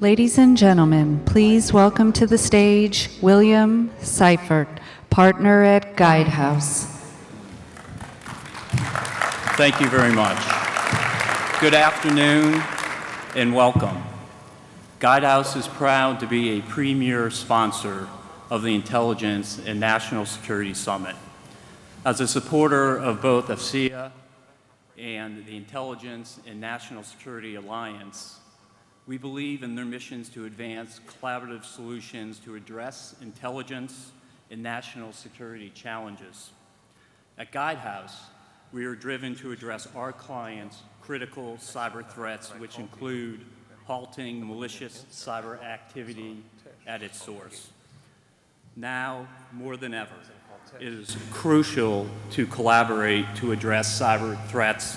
Ladies and gentlemen, please welcome to the stage William Seifert, partner at Guidehouse. Thank you very much. Good afternoon and welcome. Guidehouse is proud to be a premier sponsor of the Intelligence and National Security Summit. As a supporter of both AFCEA and the Intelligence and National Security Alliance, we believe in their missions to advance collaborative solutions to address intelligence and national security challenges. At Guidehouse, we are driven to address our clients' critical cyber threats, which include halting malicious cyber activity at its source. Now, more than ever, it is crucial to collaborate to address cyber threats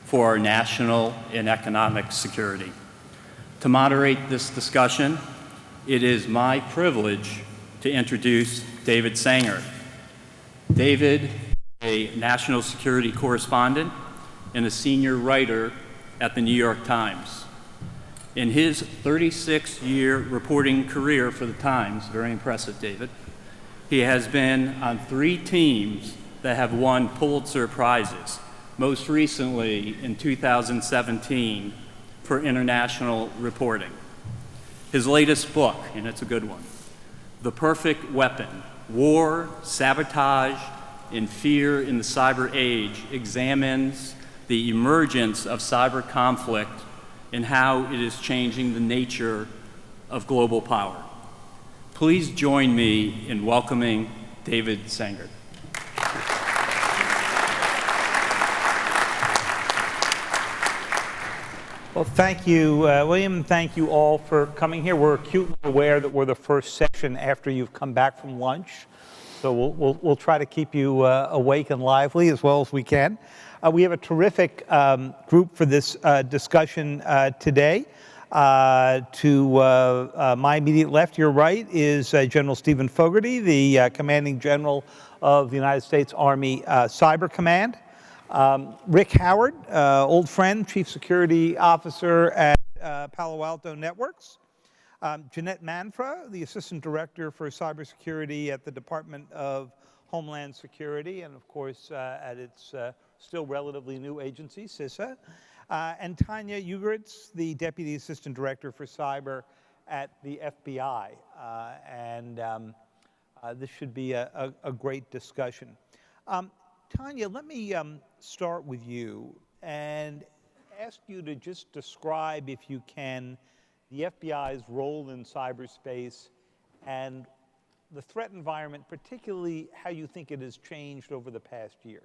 for our national and economic security. To moderate this discussion, it is my privilege to introduce David Sanger. David, a national security correspondent and a senior writer at the New York Times. In his 36-year reporting career for the Times, very impressive, David, he has been on 3 teams that have won Pulitzer Prizes, most recently in 2017 for international reporting. His latest book, and it's a good one, The Perfect Weapon: War, Sabotage, and Fear in the Cyber Age, examines the emergence of cyber conflict and how it is changing the nature of global power. Please join me in welcoming David Sanger. Well, thank you, William. Thank you all for coming here. We're acutely aware that we're the first session after you've come back from lunch, so we'll try to keep you awake and lively as well as we can. We have a terrific group for this discussion today. To my immediate left, your right, is General Stephen Fogarty, the Commanding General of the United States Army Cyber Command. Rick Howard, old friend, Chief Security Officer at Palo Alto Networks. Jeanette Manfra, the Assistant Director for Cybersecurity at the Department of Homeland Security, and of course at its still relatively new agency, CISA. And Tonya Ugoretz, the Deputy Assistant Director for Cyber at the FBI. This should be a great discussion. Tonya, let me start with you and ask you to just describe, if you can, the FBI's role in cyberspace and the threat environment, particularly how you think it has changed over the past year.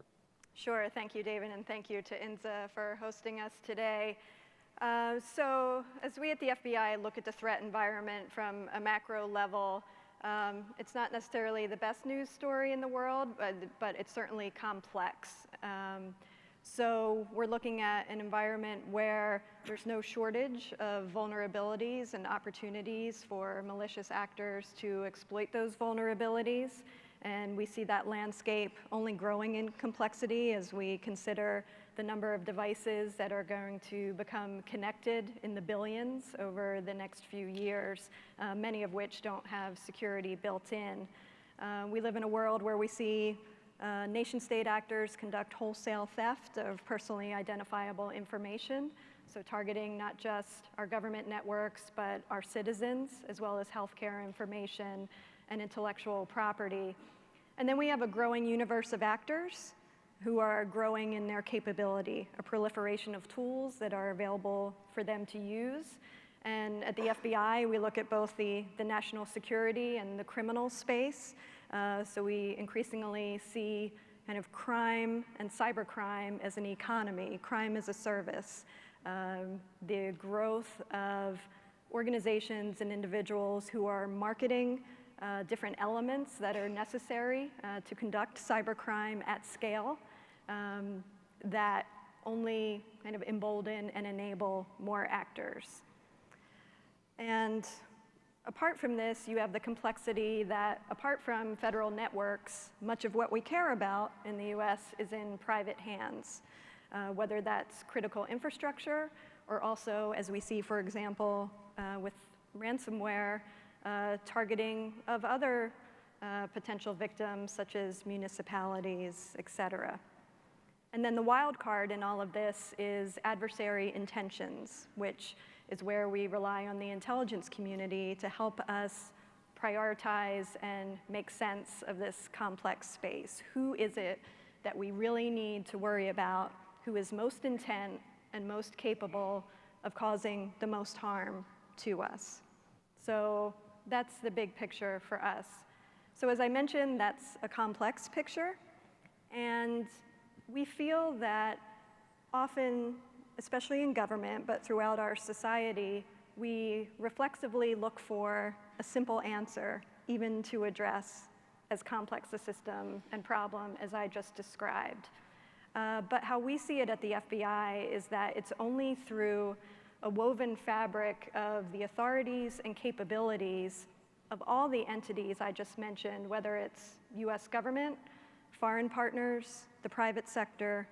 Sure. Thank you, David, and thank you to INSA for hosting us today. So as we at the FBI look at the threat environment from a macro level, it's not necessarily the best news story in the world, but it's certainly complex. So we're looking at an environment where there's no shortage of vulnerabilities and opportunities for malicious actors to exploit those vulnerabilities. And we see that landscape only growing in complexity as we consider the number of devices that are going to become connected in the billions over the next few years, many of which don't have security built in. We live in a world where we see nation-state actors conduct wholesale theft of personally identifiable information, so targeting not just our government networks, but our citizens, as well as healthcare information and intellectual property. And then we have a growing universe of actors who are growing in their capability, a proliferation of tools that are available for them to use. And at the FBI, we look at both the national security and the criminal space. So we increasingly see kind of crime and cybercrime as an economy, crime as a service. The growth of organizations and individuals who are marketing different elements that are necessary to conduct cybercrime at scale that only kind of embolden and enable more actors. And apart from this, you have the complexity that, apart from federal networks, much of what we care about in the US is in private hands, whether that's critical infrastructure or also, as we see, for example, with ransomware targeting of other potential victims, such as municipalities, et cetera. And then the wild card in all of this is adversary intentions, which is where we rely on the intelligence community to help us prioritize and make sense of this complex space. Who is it that we really need to worry about, who is most intent and most capable of causing the most harm to us? So that's the big picture for us. So as I mentioned, that's a complex picture, and we feel that often, especially in government, but throughout our society, we reflexively look for a simple answer, even to address as complex a system and problem as I just described. But how we see it at the FBI is that it's only through a woven fabric of the authorities and capabilities of all the entities I just mentioned, whether it's US government, foreign partners, the private sector,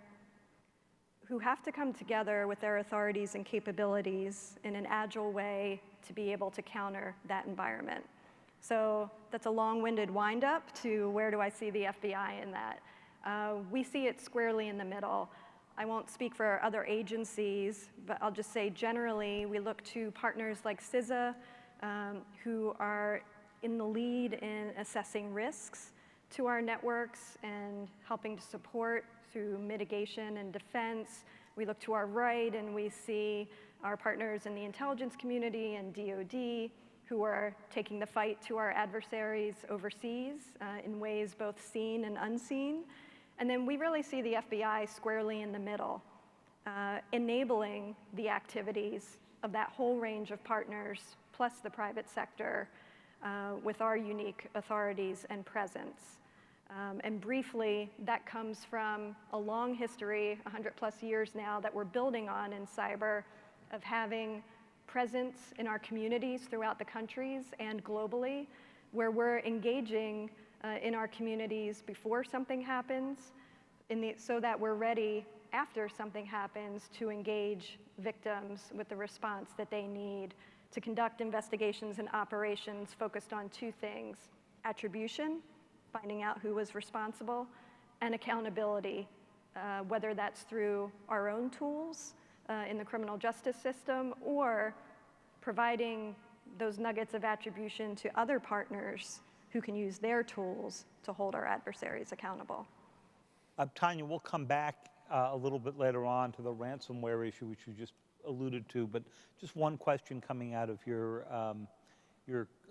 who have to come together with their authorities and capabilities in an agile way to be able to counter that environment. So that's a long-winded wind-up to where do I see the FBI in that. We see it squarely in the middle. I won't speak for other agencies, but I'll just say generally we look to partners like CISA, who are in the lead in assessing risks to our networks and helping to support through mitigation and defense. We look to our right and we see our partners in the intelligence community and DoD, who are taking the fight to our adversaries overseas in ways both seen and unseen. And then we really see the FBI squarely in the middle, enabling the activities of that whole range of partners, plus the private sector, with our unique authorities and presence. And briefly, that comes from a long history, 100+ years now, that we're building on in cyber, of having presence in our communities throughout the countries and globally, where we're engaging in our communities before something happens, so that we're ready after something happens to engage victims with the response that they need, to conduct investigations and operations focused on two things: attribution, finding out who was responsible, and accountability, whether that's through our own tools in the criminal justice system or providing those nuggets of attribution to other partners who can use their tools to hold our adversaries accountable. Tonya, we'll come back a little bit later on to the ransomware issue, which you just alluded to, but just one question coming out of your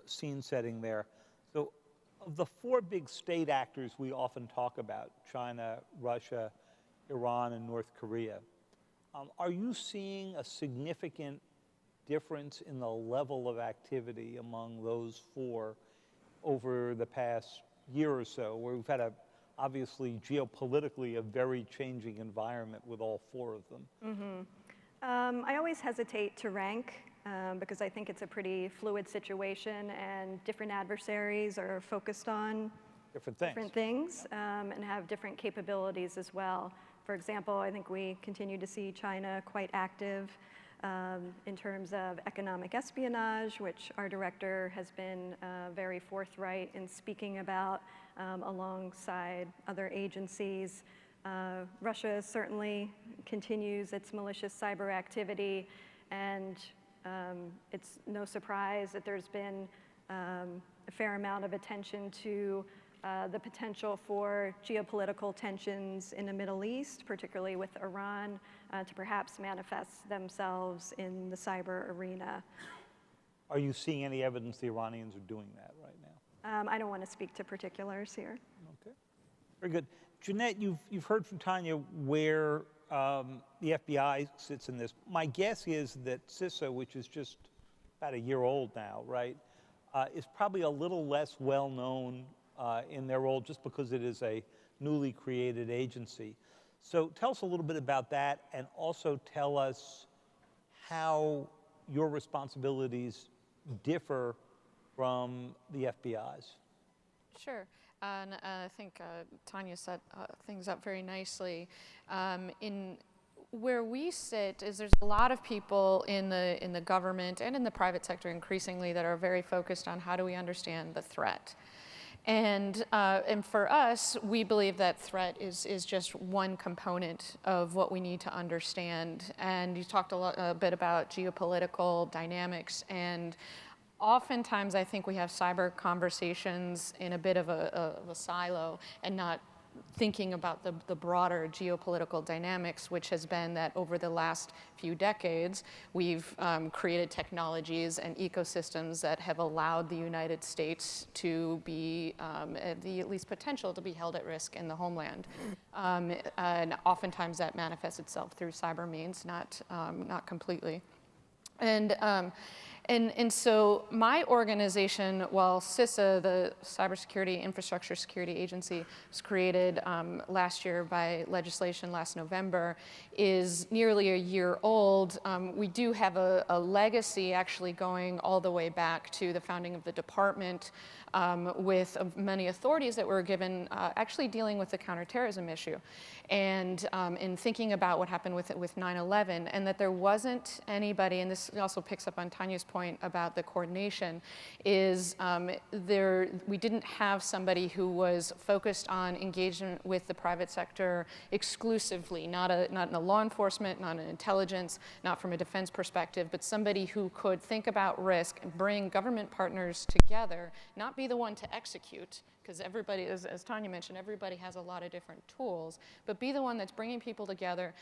scene setting there. So, of the four big state actors we often talk about, China, Russia, Iran, and North Korea, are you seeing a significant difference in the level of activity among those four over the past year or so, where we've had obviously geopolitically a very changing environment with all four of them? I always hesitate to rank because I think it's a pretty fluid situation and different adversaries are focused on different things and have different capabilities as well. For example, I think we continue to see China quite active in terms of economic espionage, which our director has been very forthright in speaking about alongside other agencies. Russia certainly continues its malicious cyber activity, and it's no surprise that there's been a fair amount of attention to the potential for geopolitical tensions in the Middle East, particularly with Iran, to perhaps manifest themselves in the cyber arena. Are you seeing any evidence the Iranians are doing that right now? I don't want to speak to particulars here. Okay, very good. Jeanette, you've heard from Tonya where the FBI sits in this. My guess is that CISA, which is just about a year old now, right, is probably a little less well known in their role just because it is a newly created agency. So tell us a little bit about that, and also tell us how your responsibilities differ from the FBI's. Sure. And I think Tonya set things up very nicely. where we sit is there's a lot of people in the government and in the private sector increasingly that are very focused on how do we understand the threat. And for us, we believe that threat is just one component of what we need to understand. And you talked a bit about geopolitical dynamics, and oftentimes I think we have cyber conversations in a bit of a silo and not thinking about the broader geopolitical dynamics, which has been that over the last few decades, we've created technologies and ecosystems that have allowed the United States to be, the at least potential to be held at risk in the homeland. And oftentimes that manifests itself through cyber means, not completely. And so my organization, while CISA, the Cybersecurity Infrastructure Security Agency, was created last year by legislation last November, is nearly a year old. We do have a legacy actually going all the way back to the founding of the department, with many authorities that were given actually dealing with the counterterrorism issue. And in thinking about what happened with 9/11, and that there wasn't anybody, and this also picks up on Tonya's point about the coordination, is we didn't have somebody who was focused on engagement with the private sector exclusively, not in a law enforcement, not in intelligence, not from a defense perspective, but somebody who could think about risk and bring government partners together, not be the one to execute, because everybody, as Tonya mentioned, everybody has a lot of different tools, but be the one that's bringing people together,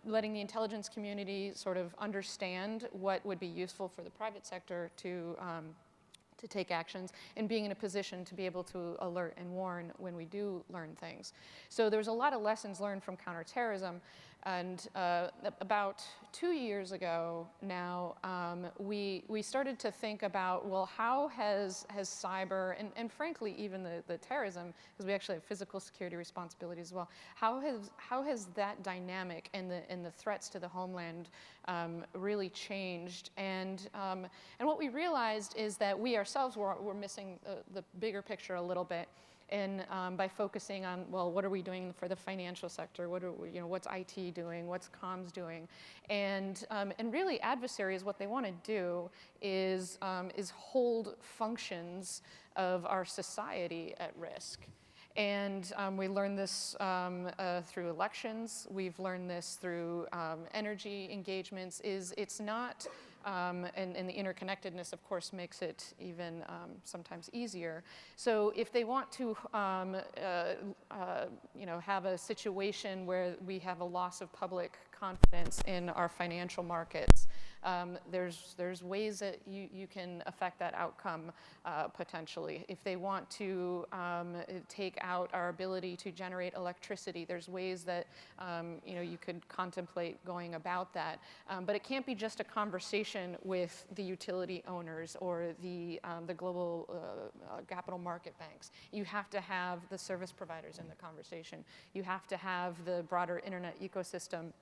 letting the intelligence community sort of understand what would be useful for the private sector to take actions, and being in a position to be able to alert and warn when we do learn things. So there's a lot of lessons learned from counterterrorism, and about 2 years ago now, we started to think about, well, how has cyber, and frankly even the terrorism, because we actually have physical security responsibilities as well, how has that dynamic and the threats to the homeland really changed? And what we realized is that we ourselves were missing the bigger picture a little bit. And by focusing on, well, what are we doing for the financial sector? What's IT doing? What's comms doing? And really, adversaries, what they want to do is hold functions of our society at risk. And we learned this through elections. We've learned this through energy engagements. It's not. And the interconnectedness, of course, makes it even sometimes easier. So if they want to, have a situation where we have a loss of public confidence in our financial markets, there's ways that you can affect that outcome potentially. If they want to take out our ability to generate electricity, there's ways that you could contemplate going about that. But it can't be just a conversation with the utility owners or the global capital market banks. You have to have the service providers in the conversation. You have to have the broader internet ecosystem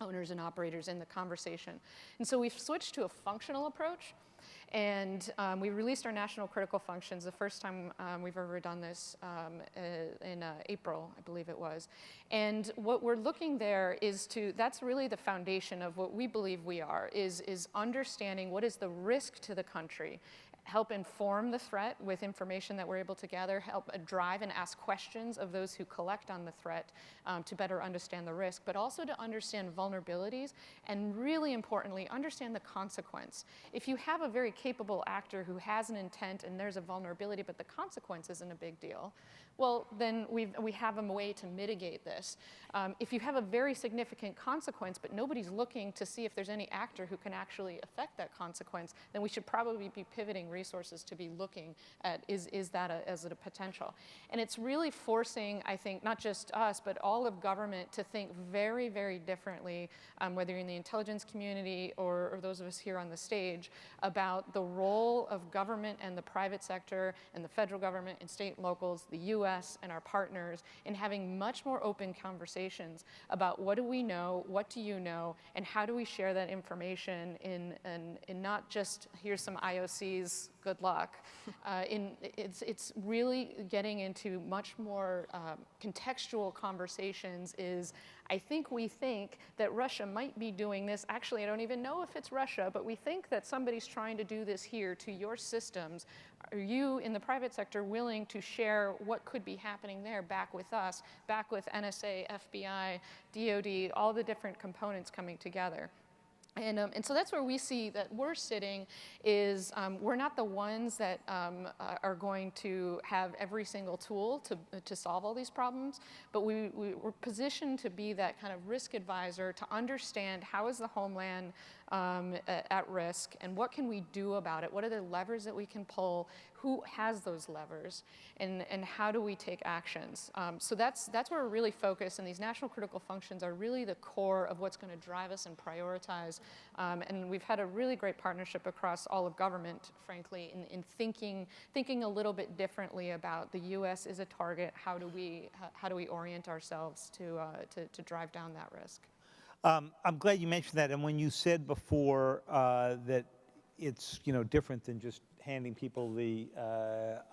owners and operators in the conversation. And so we've switched to a functional approach. And we released our national critical functions, the first time we've ever done this in April, I believe it was. And what we're looking there is that's really the foundation of what we believe we are, is understanding what is the risk to the country, help inform the threat with information that we're able to gather, help drive and ask questions of those who collect on the threat to better understand the risk, but also to understand vulnerabilities, and really importantly, understand the consequence. If you have a very capable actor who has an intent and there's a vulnerability, but the consequence isn't a big deal, well, then we have a way to mitigate this. If you have a very significant consequence, but nobody's looking to see if there's any actor who can actually affect that consequence, then we should probably be pivoting resources to be looking at, is it a potential? And it's really forcing, I think, not just us, but all of government to think very, very differently, whether you're in the intelligence community or those of us here on the stage, about the role of government and the private sector and the federal government and state and locals, the US and our partners, in having much more open conversations about what do we know, what do you know, and how do we share that information in not just here's some IOCs please, good luck. It's really getting into much more contextual conversations. I think we think that Russia might be doing this. Actually, I don't even know if it's Russia, but we think that somebody's trying to do this here to your systems. Are you in the private sector willing to share what could be happening there back with us, back with NSA, FBI, DoD, all the different components coming together? And so that's where we see that we're sitting is we're not the ones that are going to have every single tool to solve all these problems, but we're positioned to be that kind of risk advisor to understand how is the Homeland at risk and what can we do about it? What are the levers that we can pull? Who has those levers? And how do we take actions? So that's where we're really focused, and these national critical functions are really the core of what's going to drive us and prioritize. And we've had a really great partnership across all of government, frankly, in thinking a little bit differently about the U.S. is a target. How do we orient ourselves to drive down that risk? I'm glad you mentioned that. And when you said before that it's different than just handing people the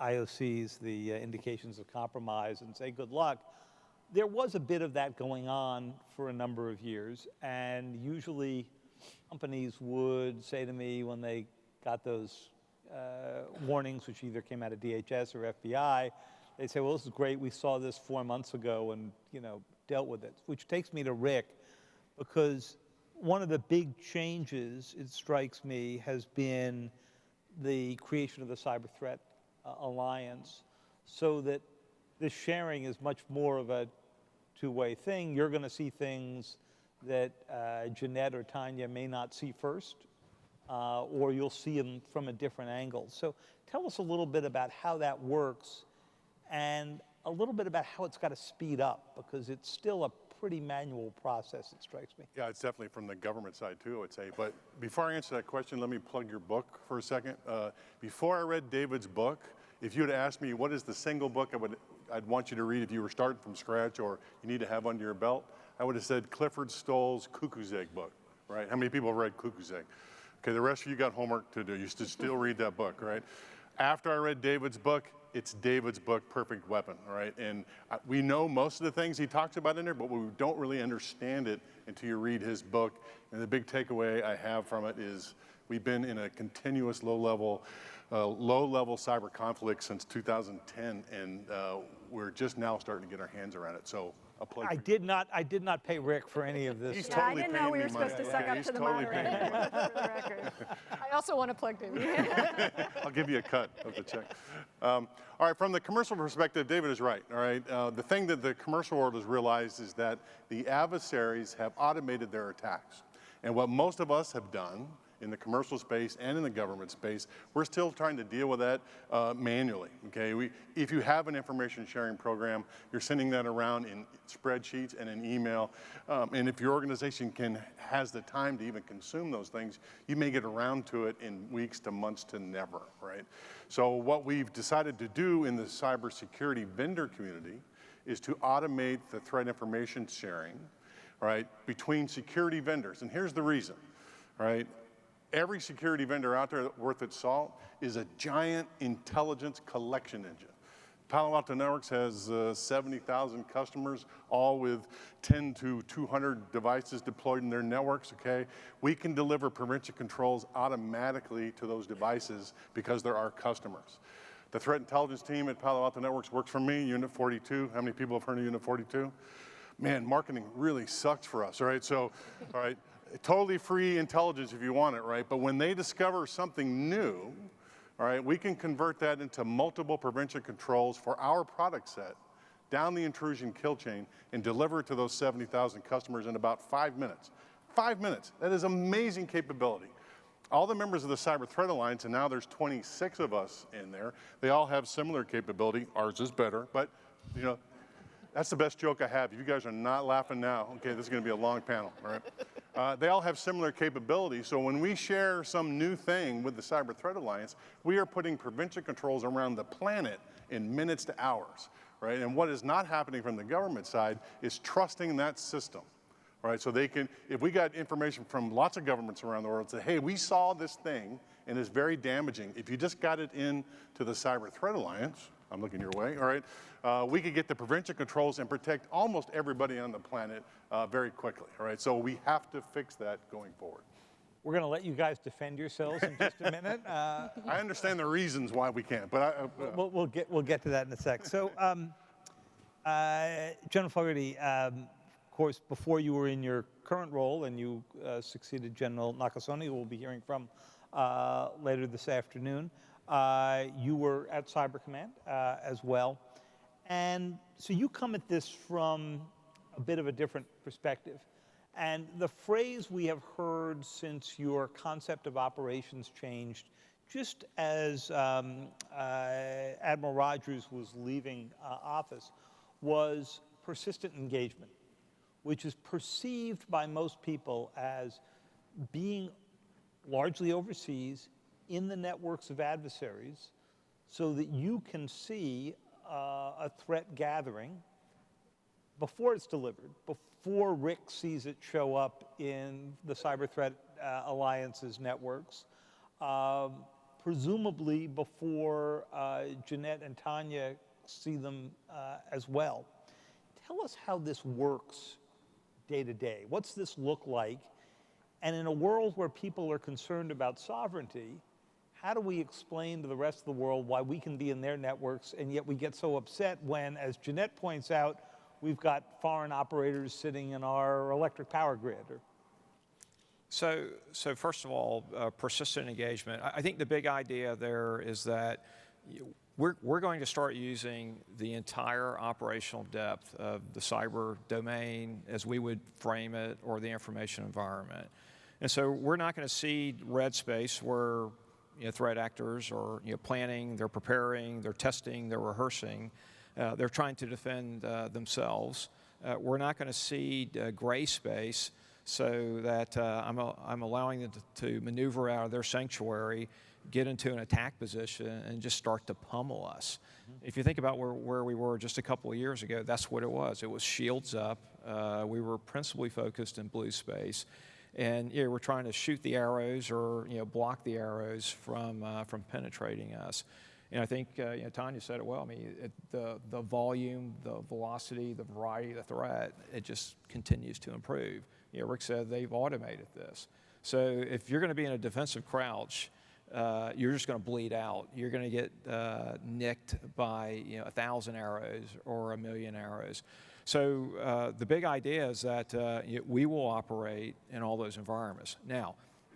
IOCs, the indications of compromise, and say good luck, there was a bit of that going on for a number of years. And usually companies would say to me when they got those warnings, which either came out of DHS or FBI, they'd say, well, this is great. We saw this 4 months ago and dealt with it, which takes me to Rick, because one of the big changes, it strikes me, has been the creation of the Cyber Threat Alliance, so that this sharing is much more of a two-way thing. You're going to see things that Jeanette or Tonya may not see first, or you'll see them from a different angle. So tell us a little bit about how that works, and a little bit about how it's got to speed up, because it's still a pretty manual process, it strikes me. Yeah, it's definitely from the government side too, I would say. But before I answer that question, let me plug your book for a second. Before I read David's book, if you had asked me what is the single book I'd want you to read if you were starting from scratch or you need to have under your belt, I would have said Clifford Stoll's Cuckoo's Egg book, right? How many people have read Cuckoo's Egg? Okay, the rest of you got homework to do. You should still read that book, right? After I read David's book, it's David's book, Perfect Weapon, right? And we know most of the things he talks about in there, but we don't really understand it until you read his book. And the big takeaway I have from it is we've been in a continuous low-level cyber conflict since 2010, and we're just now starting to get our hands around it. So a plug. I did not pay Rick for any of this. He's Yeah, totally I didn't know we were paying me supposed to money. suck Yeah, up he's to the totally moderator, paying me money. for the record. I also want to plug David. I'll give you a cut of the check. All right, from the commercial perspective, David is right, all right? The thing that the commercial world has realized is that the adversaries have automated their attacks. And what most of us have done in the commercial space and in the government space, we're still trying to deal with that manually, okay? If you have an information sharing program, you're sending that around in spreadsheets and in email, and if your organization has the time to even consume those things, you may get around to it in weeks to months to never, right? So what we've decided to do in the cybersecurity vendor community is to automate the threat information sharing, right, between security vendors. And here's the reason, right? Every security vendor out there worth its salt is a giant intelligence collection engine. Palo Alto Networks has 70,000 customers, all with 10 to 200 devices deployed in their networks, okay? We can deliver prevention controls automatically to those devices because they're our customers. The threat intelligence team at Palo Alto Networks works for me, Unit 42. How many people have heard of Unit 42? Man, marketing really sucks for us, all right? So, all right. Totally free intelligence if you want it, right? But when they discover something new, all right, we can convert that into multiple prevention controls for our product set, down the intrusion kill chain, and deliver it to those 70,000 customers in about 5 minutes. 5 minutes. That is amazing capability. All the members of the Cyber Threat Alliance, and now there's 26 of us in there, they all have similar capability. Ours is better, but that's the best joke I have. If you guys are not laughing now, okay, this is going to be a long panel, all right? They all have similar capabilities, so when we share some new thing with the Cyber Threat Alliance, we are putting prevention controls around the planet in minutes to hours, right? And what is not happening from the government side is trusting that system, All right, so they can, if we got information from lots of governments around the world, say, hey, we saw this thing and it's very damaging. If you just got it into the Cyber Threat Alliance, I'm looking your way, all right, we could get the prevention controls and protect almost everybody on the planet very quickly, all right? So we have to fix that going forward. We're going to let you guys defend yourselves in just a minute. I understand the reasons why we can't, but We'll get to that in a sec. So, General Fogarty, of course, before you were in your current role and you succeeded General Nakasone, who we'll be hearing from later this afternoon, you were at Cyber Command as well. And so you come at this from a bit of a different perspective. And the phrase we have heard since your concept of operations changed, just as Admiral Rogers was leaving office, was persistent engagement, which is perceived by most people as being largely overseas in the networks of adversaries so that you can see a threat gathering before it's delivered, before Rick sees it show up in the Cyber Threat Alliance's networks, presumably before Jeanette and Tonya see them as well. Tell us how this works day to day. What's this look like? And in a world where people are concerned about sovereignty, how do we explain to the rest of the world why we can be in their networks and yet we get so upset when, as Jeanette points out, we've got foreign operators sitting in our electric power grid? So first of all, persistent engagement. I think the big idea there is that we're going to start using the entire operational depth of the cyber domain as we would frame it, or the information environment. And so we're not going to see red space where threat actors are planning, they're preparing, they're testing, they're rehearsing, they're trying to defend themselves. We're not going to see gray space so that I'm allowing them to maneuver out of their sanctuary, get into an attack position, and just start to pummel us. Mm-hmm. If you think about where we were just a couple of years ago, that's what it was. It was shields up. We were principally focused in blue space. And we're trying to shoot the arrows or block the arrows from penetrating us. And I think Tonya said it well. I mean, the volume, the velocity, the variety of the threat, it just continues to improve. Rick said they've automated this. So if you're going to be in a defensive crouch, you're just going to bleed out. You're going to get nicked by 1,000 arrows or 1,000,000 arrows. So the big idea is that we will operate in all those environments. Now,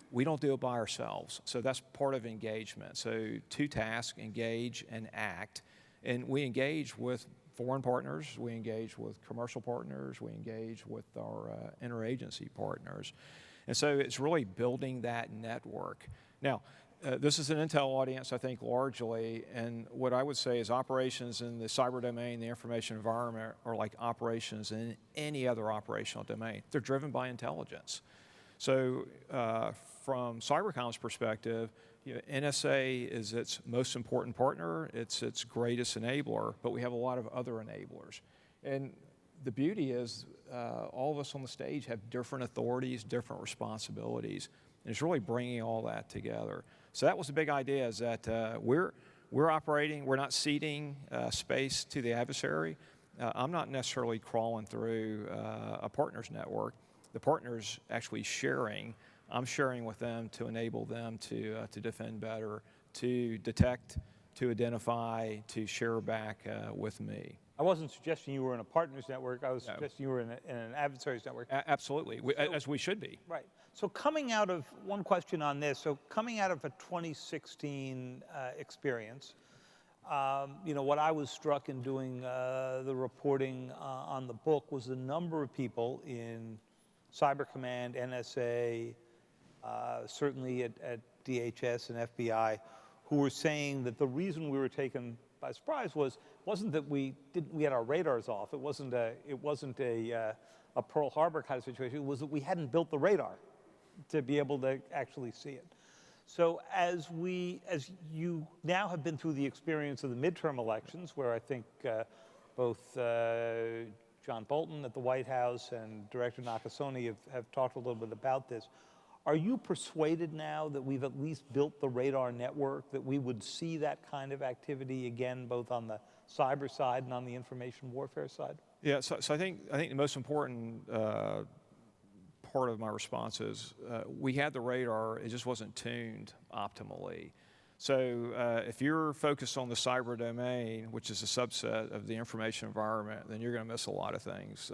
we don't do it by ourselves, so that's part of engagement. So two tasks: engage and act. And we engage with foreign partners, we engage with commercial partners, we engage with our interagency partners. And so it's really building that network. Now, this is an intel audience, I think, largely, and what I would say is operations in the cyber domain, the information environment, are like operations in any other operational domain. They're driven by intelligence. So from Cybercom's perspective, NSA is its most important partner, it's its greatest enabler, but we have a lot of other enablers. And the beauty is all of us on the stage have different authorities, different responsibilities, and it's really bringing all that together. So that was the big idea, is that we're operating, we're not ceding space to the adversary. I'm not necessarily crawling through a partner's network. The partner's actually sharing. I'm sharing with them to enable them to defend better, to detect, to identify, to share back with me. I wasn't suggesting you were in a partner's network. I was suggesting you were in an adversary's network. Absolutely, as we should be. Right. So coming out of, one question on this, so coming out of a 2016 experience, what I was struck in doing the reporting on the book was the number of people in Cyber Command, NSA, certainly at DHS and FBI, who were saying that the reason we were taken by surprise wasn't that we had our radars off. It wasn't a Pearl Harbor kind of situation. It was that we hadn't built the radar to be able to actually see it. So as you now have been through the experience of the midterm elections, where I think both John Bolton at the White House and Director Nakasone have talked a little bit about this. Are you persuaded now that we've at least built the radar network, that we would see that kind of activity again, both on the cyber side and on the information warfare side? Yeah, so I think the most important part of my response is we had the radar, it just wasn't tuned optimally. So if you're focused on the cyber domain, which is a subset of the information environment, then you're going to miss a lot of things.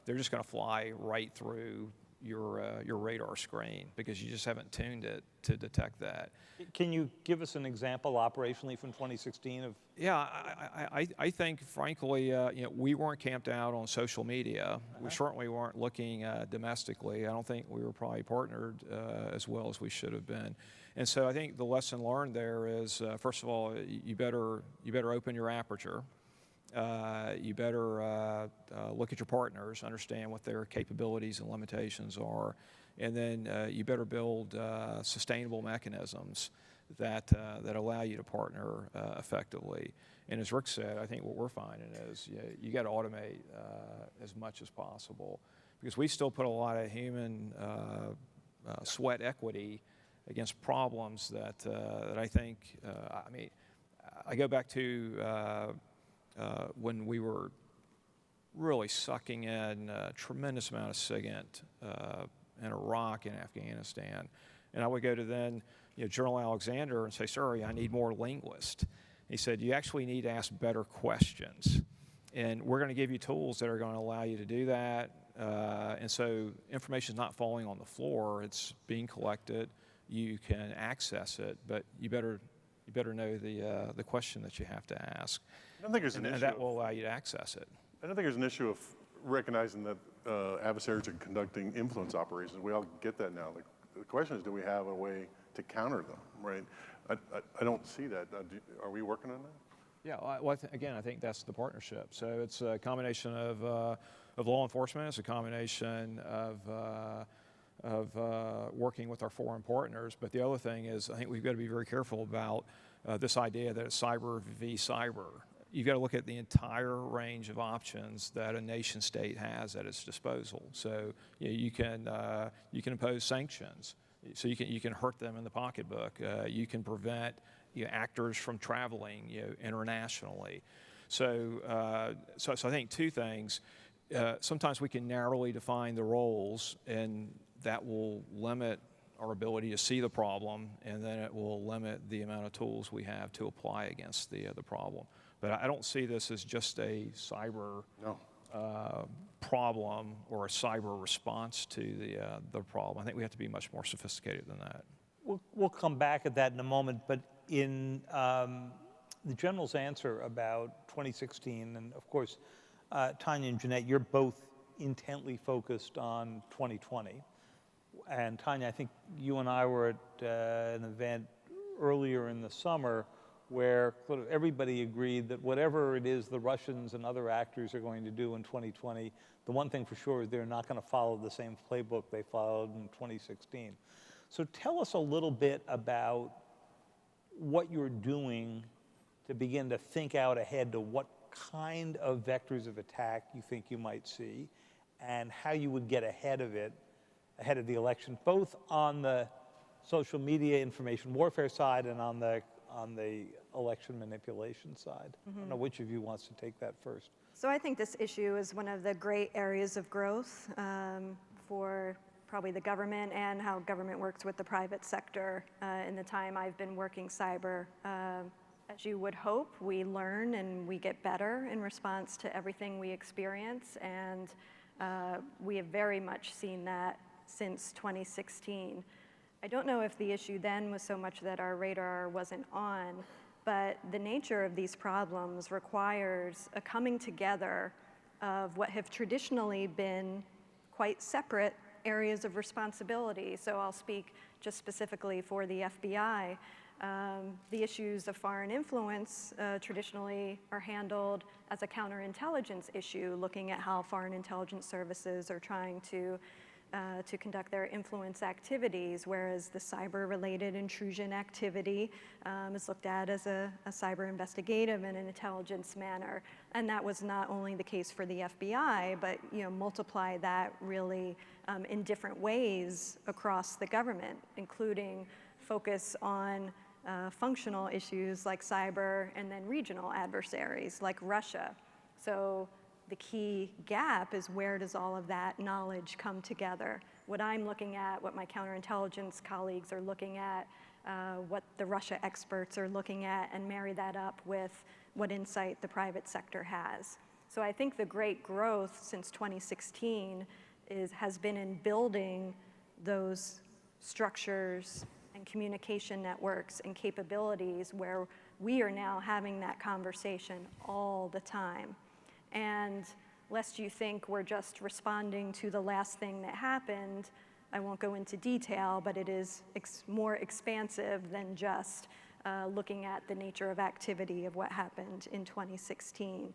They're just going to fly right through your radar screen because you just haven't tuned it to detect that. Can you give us an example operationally from 2016 of? Yeah, I think, frankly, we weren't camped out on social media. We certainly weren't looking domestically. I don't think we were probably partnered as well as we should have been. And so I think the lesson learned there is, first of all, you better open your aperture. You better look at your partners, understand what their capabilities and limitations are, and then you better build sustainable mechanisms that allow you to partner effectively. And as Rick said, I think what we're finding is you got to automate as much as possible because we still put a lot of human sweat equity against problems that I think, I go back to when we were really sucking in a tremendous amount of SIGINT in Iraq and Afghanistan. And I would go to then General Alexander and say, sorry, I need more linguists. He said, you actually need to ask better questions. And we're going to give you tools that are going to allow you to do that. And so information is not falling on the floor. It's being collected. You can access it, but you better know the question that you have to ask. I don't think there's an issue. And that will allow you to access it. I don't think there's an issue of recognizing that adversaries are conducting influence operations. We all get that now. The question is, do we have a way to counter them, right? I don't see that. Are we working on that? Yeah, well, again, I think that's the partnership. So it's a combination of law enforcement. It's a combination of working with our foreign partners. But the other thing is, I think we've got to be very careful about this idea that it's cyber v. cyber. You've got to look at the entire range of options that a nation state has at its disposal. So you can impose sanctions. So you can hurt them in the pocketbook. You can prevent actors from traveling internationally. So I think two things. Sometimes we can narrowly define the roles, and that will limit our ability to see the problem, and then it will limit the amount of tools we have to apply against the problem. But I don't see this as just a cyber problem or a cyber response to the problem. I think we have to be much more sophisticated than that. We'll come back at that in a moment, but in the General's answer about 2016, and of course, Tonya and Jeanette, you're both intently focused on 2020. And Tonya, I think you and I were at an event earlier in the summer where everybody agreed that whatever it is the Russians and other actors are going to do in 2020, the one thing for sure is they're not going to follow the same playbook they followed in 2016. So tell us a little bit about what you're doing to begin to think out ahead to what kind of vectors of attack you think you might see and how you would get ahead of it, ahead of the election, both on the social media information warfare side and on the election manipulation side. I don't know which of you wants to take that first. So I think this issue is one of the great areas of growth for probably the government and how government works with the private sector. In the time I've been working cyber, as you would hope, we learn and we get better in response to everything we experience, and we have very much seen that since 2016. I don't know if the issue then was so much that our radar wasn't on, but the nature of these problems requires a coming together of what have traditionally been quite separate areas of responsibility. So I'll speak just specifically for the FBI. The issues of foreign influence traditionally are handled as a counterintelligence issue, looking at how foreign intelligence services are trying to to conduct their influence activities, whereas the cyber-related intrusion activity is looked at as a cyber investigative and an intelligence manner. And that was not only the case for the FBI, but multiply that really in different ways across the government, including focus on functional issues like cyber and then regional adversaries like Russia. So the key gap is, where does all of that knowledge come together? What I'm looking at, what my counterintelligence colleagues are looking at, what the Russia experts are looking at, and marry that up with what insight the private sector has. So I think the great growth since 2016 has been in building those structures and communication networks and capabilities where we are now having that conversation all the time. And lest you think we're just responding to the last thing that happened, I won't go into detail, but it is more expansive than just looking at the nature of activity of what happened in 2016.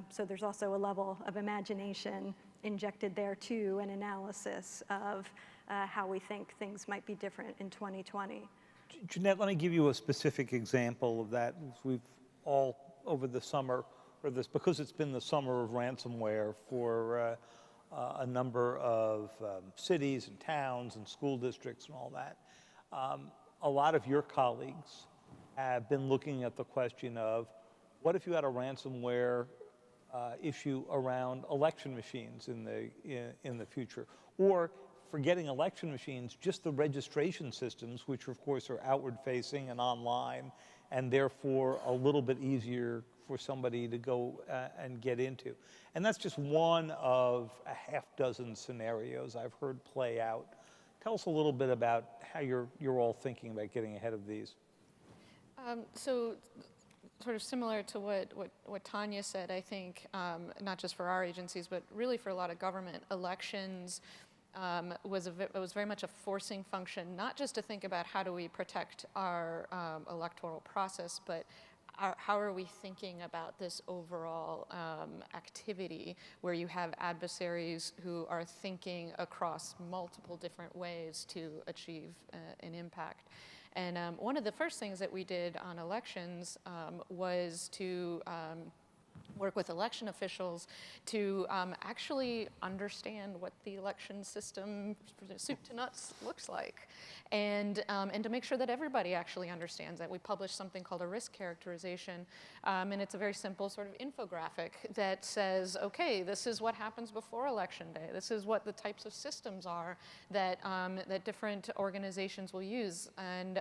So there's also a level of imagination injected there too, an analysis of how we think things might be different in 2020. Jeanette, let me give you a specific example of that. We've all, over the summer, because it's been the summer of ransomware for a number of cities and towns and school districts and all that. A lot of your colleagues have been looking at the question of, what if you had a ransomware issue around election machines in the future? Or, forgetting election machines, just the registration systems, which of course are outward-facing and online, and therefore a little bit easier for somebody to go and get into. And that's just one of a half dozen scenarios I've heard play out. Tell us a little bit about how you're all thinking about getting ahead of these. So sort of similar to what Tonya said, I think, not just for our agencies, but really for a lot of government, elections was very much a forcing function, not just to think about how do we protect our electoral process, but how are we thinking about this overall activity where you have adversaries who are thinking across multiple different ways to achieve an impact. And one of the first things that we did on elections was to work with election officials to actually understand what the election system, soup to nuts, looks like, and to make sure that everybody actually understands that. We published something called a risk characterization, and it's a very simple sort of infographic that says, okay, this is what happens before election day. This is what the types of systems are that that different organizations will use, and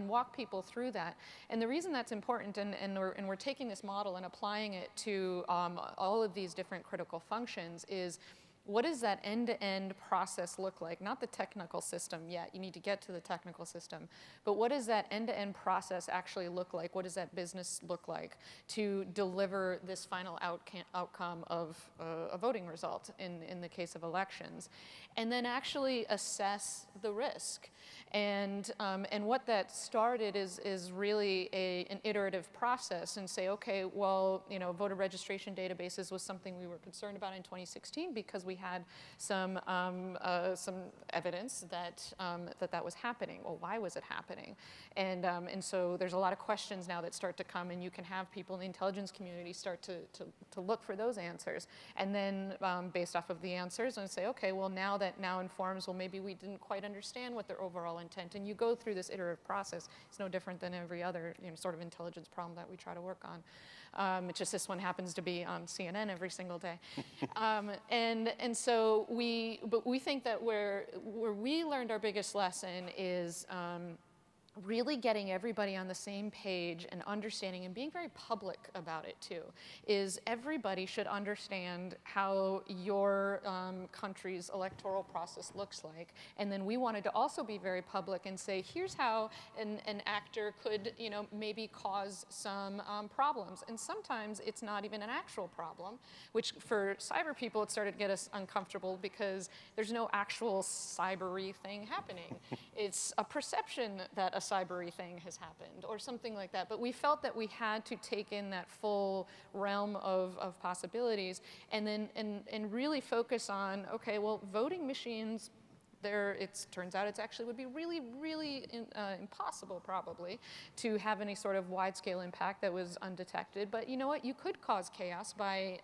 walk people through that. And the reason that's important, and we're taking this model and applying it to all of these different critical functions, is what does that end-to-end process look like? Not the technical system yet, you need to get to the technical system, but what does that end-to-end process actually look like? What does that business look like to deliver this final outcome of a voting result in the case of elections? And then actually assess the risk. And what that started is really an iterative process, and say, okay, well, voter registration databases was something we were concerned about in 2016 because we had some evidence that was happening. Well, why was it happening? And so there's a lot of questions now that start to come, and you can have people in the intelligence community start to look for those answers, and then based off of the answers, and say, okay, well, now informs, well, maybe we didn't quite understand what their overall intent, and you go through this iterative process. It's no different than every other sort of intelligence problem that we try to work on. It's just this one happens to be on CNN every single day. And so we think that where we learned our biggest lesson is really getting everybody on the same page and understanding and being very public about it too, is everybody should understand how your country's electoral process looks like. And then we wanted to also be very public and say, here's how an actor could maybe cause some problems. And sometimes it's not even an actual problem, which for cyber people, it started to get us uncomfortable because there's no actual cybery thing happening. It's a perception that a cybery thing has happened or something like that. But we felt that we had to take in that full realm of possibilities and then and really focus on, okay, well, voting machines, it turns out it actually would be really, really impossible probably to have any sort of wide-scale impact that was undetected. But you know what? You could cause chaos by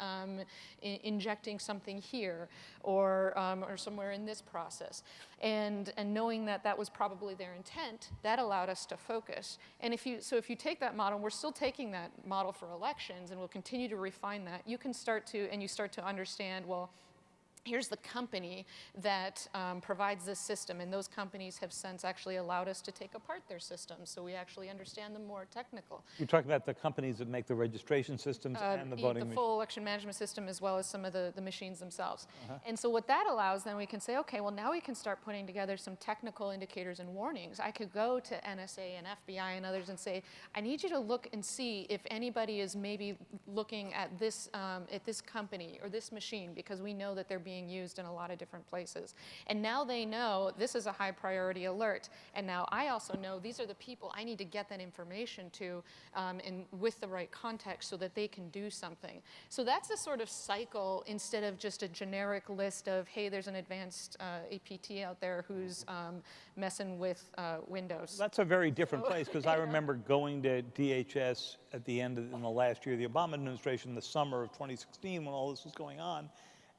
injecting something here or somewhere in this process. And knowing that that was probably their intent, that allowed us to focus. And if you take that model, we're still taking that model for elections, and we'll continue to refine that. You can start to understand, well, here's the company that provides this system, and those companies have since actually allowed us to take apart their systems, so we actually understand them more technical. You're talking about the companies that make the registration systems and the voting The full election management system, as well as some of the machines themselves. And so what that allows, then we can say, okay, well, now we can start putting together some technical indicators and warnings. I could go to NSA and FBI and others and say, I need you to look and see if anybody is maybe looking at this company or this machine, because we know that they're being used in a lot of different places. And now they know this is a high priority alert. And now I also know these are the people I need to get that information to with the right context so that they can do something. So that's a sort of cycle instead of just a generic list of, hey, there's an advanced APT out there who's messing with Windows. That's a very different place, because I remember going to DHS at the end in the last year of the Obama administration, the summer of 2016, when all this was going on.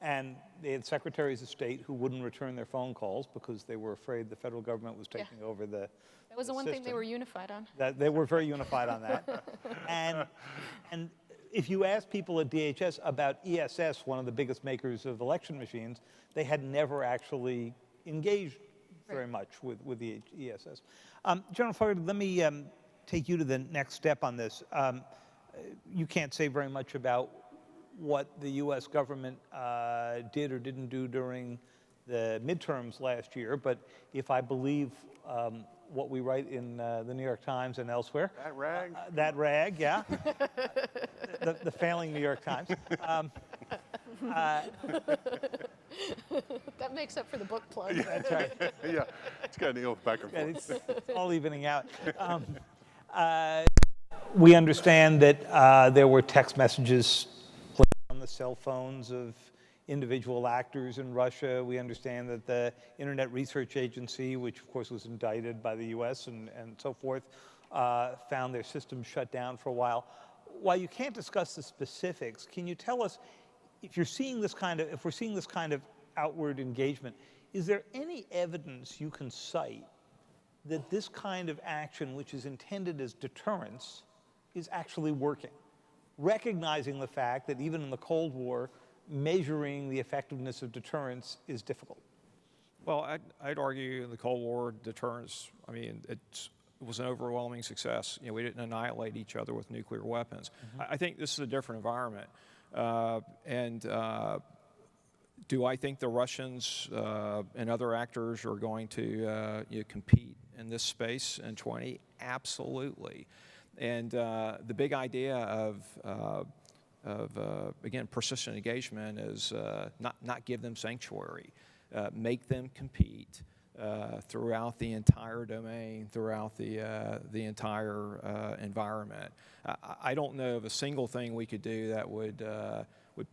And they had secretaries of state who wouldn't return their phone calls because they were afraid the federal government was taking over the That was the one thing they were unified on. They were very unified on that. and if you ask people at DHS about ESS, one of the biggest makers of election machines, they had never actually engaged very much with the ESS. General Fogarty, let me take you to the next step on this. You can't say very much about what the U.S. government did or didn't do during the midterms last year, but if I believe what we write in the New York Times and elsewhere. That rag? That rag, yeah. the failing New York Times. That makes up for the book plug. That's right. Yeah, it's got to go back and forth. It's all evening out. We understand that there were text messages on the cell phones of individual actors in Russia. We understand that the Internet Research Agency, which of course was indicted by the US and so forth, found their system shut down for a while. While you can't discuss the specifics, can you tell us if we're seeing this kind of outward engagement, is there any evidence you can cite that this kind of action, which is intended as deterrence, is actually working? Recognizing the fact that even in the Cold War, measuring the effectiveness of deterrence is difficult. Well, I'd argue in the Cold War, deterrence, I mean, it was an overwhelming success. You know, we didn't annihilate each other with nuclear weapons. I think this is a different environment. Do I think the Russians and other actors are going to compete in this space in 20? Absolutely. And the big idea of again, persistent engagement is not give them sanctuary, make them compete throughout the entire domain, throughout the entire environment. I don't know of a single thing we could do that would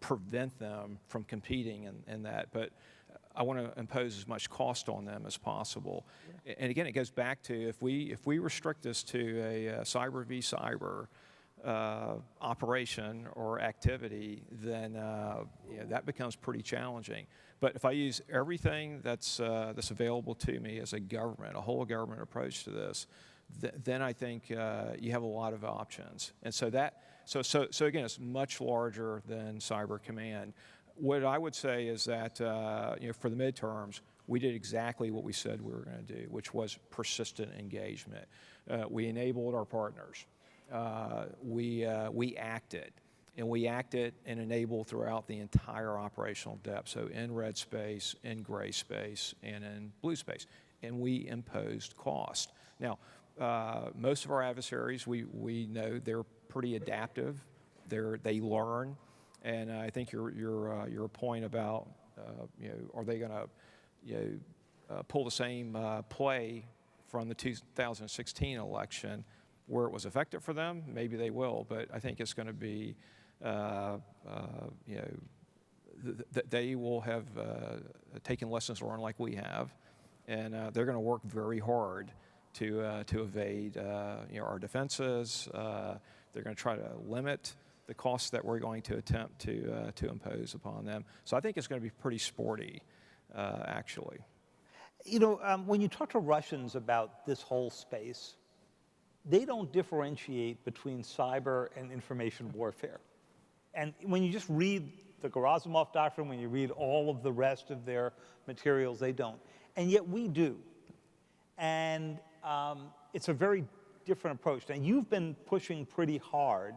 prevent them from competing in that, but I want to impose as much cost on them as possible. Yeah. And again, it goes back to if we restrict this to a cyber v. cyber operation or activity, then that becomes pretty challenging. But if I use everything that's available to me as a government, a whole government approach to this, then I think you have a lot of options. And so again, it's much larger than Cyber Command. What I would say is that for the midterms, we did exactly what we said we were going to do, which was persistent engagement. We enabled our partners. We acted, and we acted and enabled throughout the entire operational depth, so in red space, in gray space, and in blue space, and we imposed cost. Now, most of our adversaries, we know they're pretty adaptive. They learn, and I think your point about are they going to pull the same play from the 2016 election. Where it was effective for them, maybe they will, but I think it's going to be, they will have taken lessons learned like we have, and they're going to work very hard to evade our defenses. They're going to try to limit the costs that we're going to attempt to impose upon them. So I think it's going to be pretty sporty, actually. You know, when you talk to Russians about this whole space, they don't differentiate between cyber and information warfare. And when you just read the Gerasimov Doctrine, when you read all of the rest of their materials, they don't. And yet we do. And it's a very different approach. Now, you've been pushing pretty hard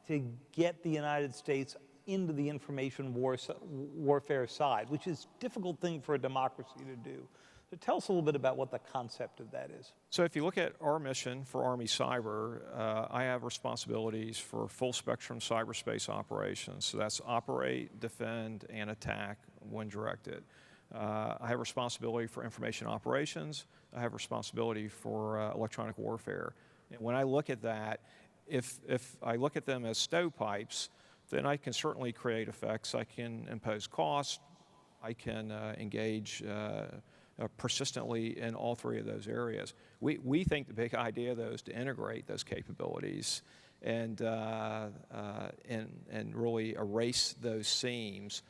to get the United States into the information warfare side, which is a difficult thing for a democracy to do. So tell us a little bit about what the concept of that is. So if you look at our mission for Army Cyber, I have responsibilities for full spectrum cyberspace operations. So that's operate, defend, and attack when directed. I have responsibility for information operations. I have responsibility for electronic warfare. And when I look at that, if I look at them as stovepipes, then I can certainly create effects. I can impose cost. I can engage persistently in all three of those areas. We think the big idea, though, is to integrate those capabilities and really erase those seams.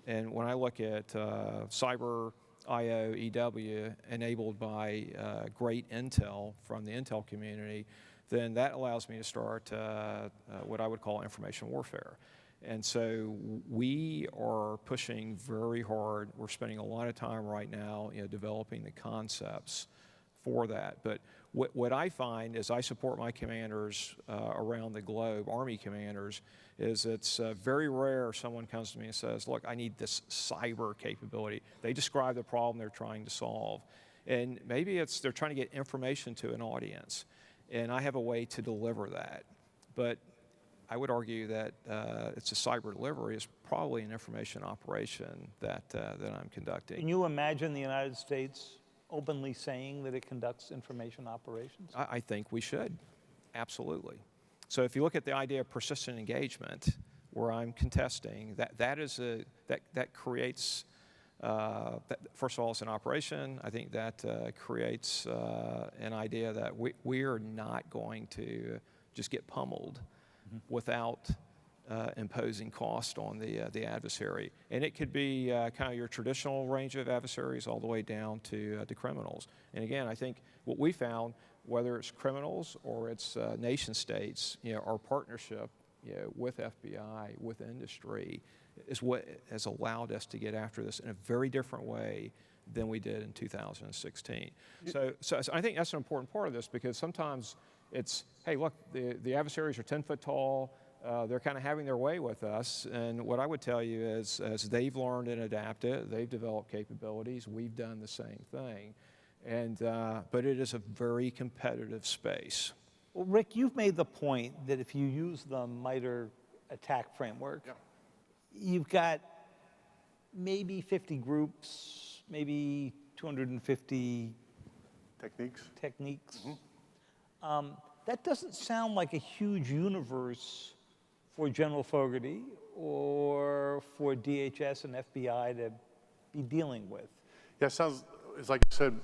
And when I look at cyber IO EW enabled by great intel from the intel community, then that allows me to start what I would call information warfare. And so we are pushing very hard. We're spending a lot of time right now, developing the concepts for that. But what I find as I support my commanders around the globe, Army commanders, is it's very rare someone comes to me and says, look, I need this cyber capability. They describe the problem they're trying to solve. And maybe they're trying to get information to an audience. And I have a way to deliver that. But I would argue that it's a cyber delivery is probably an information operation that I'm conducting. Can you imagine the United States openly saying that it conducts information operations? I think we should, absolutely. So if you look at the idea of persistent engagement, where I'm contesting, that creates, first of all, it's an operation. I think that creates an idea that we are not going to just get pummeled without imposing cost on the adversary. And it could be kind of your traditional range of adversaries all the way down to criminals. And again, I think what we found, whether it's criminals or it's nation states, our partnership with FBI, with industry, is what has allowed us to get after this in a very different way than we did in 2016. So I think that's an important part of this, because sometimes it's, hey, look, the adversaries are 10 foot tall. They're kind of having their way with us. And what I would tell you is, as they've learned and adapted, they've developed capabilities. We've done the same thing. And but it is a very competitive space. Well, Rick, you've made the point that if you use the MITRE attack framework, you've got maybe 50 groups, maybe 250 techniques. Mm-hmm. That doesn't sound like a huge universe for General Fogarty or for DHS and FBI to be dealing with. Yeah, it's like you said,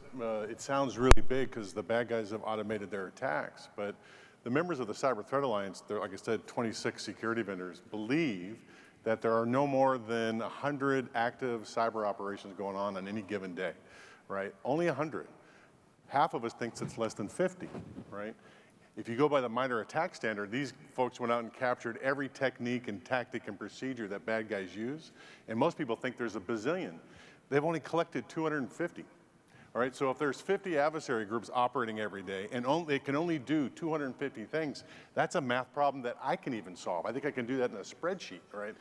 it sounds really big because the bad guys have automated their attacks. But the members of the Cyber Threat Alliance, like I said, 26 security vendors, believe that there are no more than 100 active cyber operations going on any given day, right? Only 100. Half of us thinks it's less than 50, right? If you go by the MITRE attack standard, these folks went out and captured every technique and tactic and procedure that bad guys use, and most people think there's a bazillion. They've only collected 250. All right, so if there's 50 adversary groups operating every day and they can only do 250 things, that's a math problem that I can even solve. I think I can do that in a spreadsheet, right?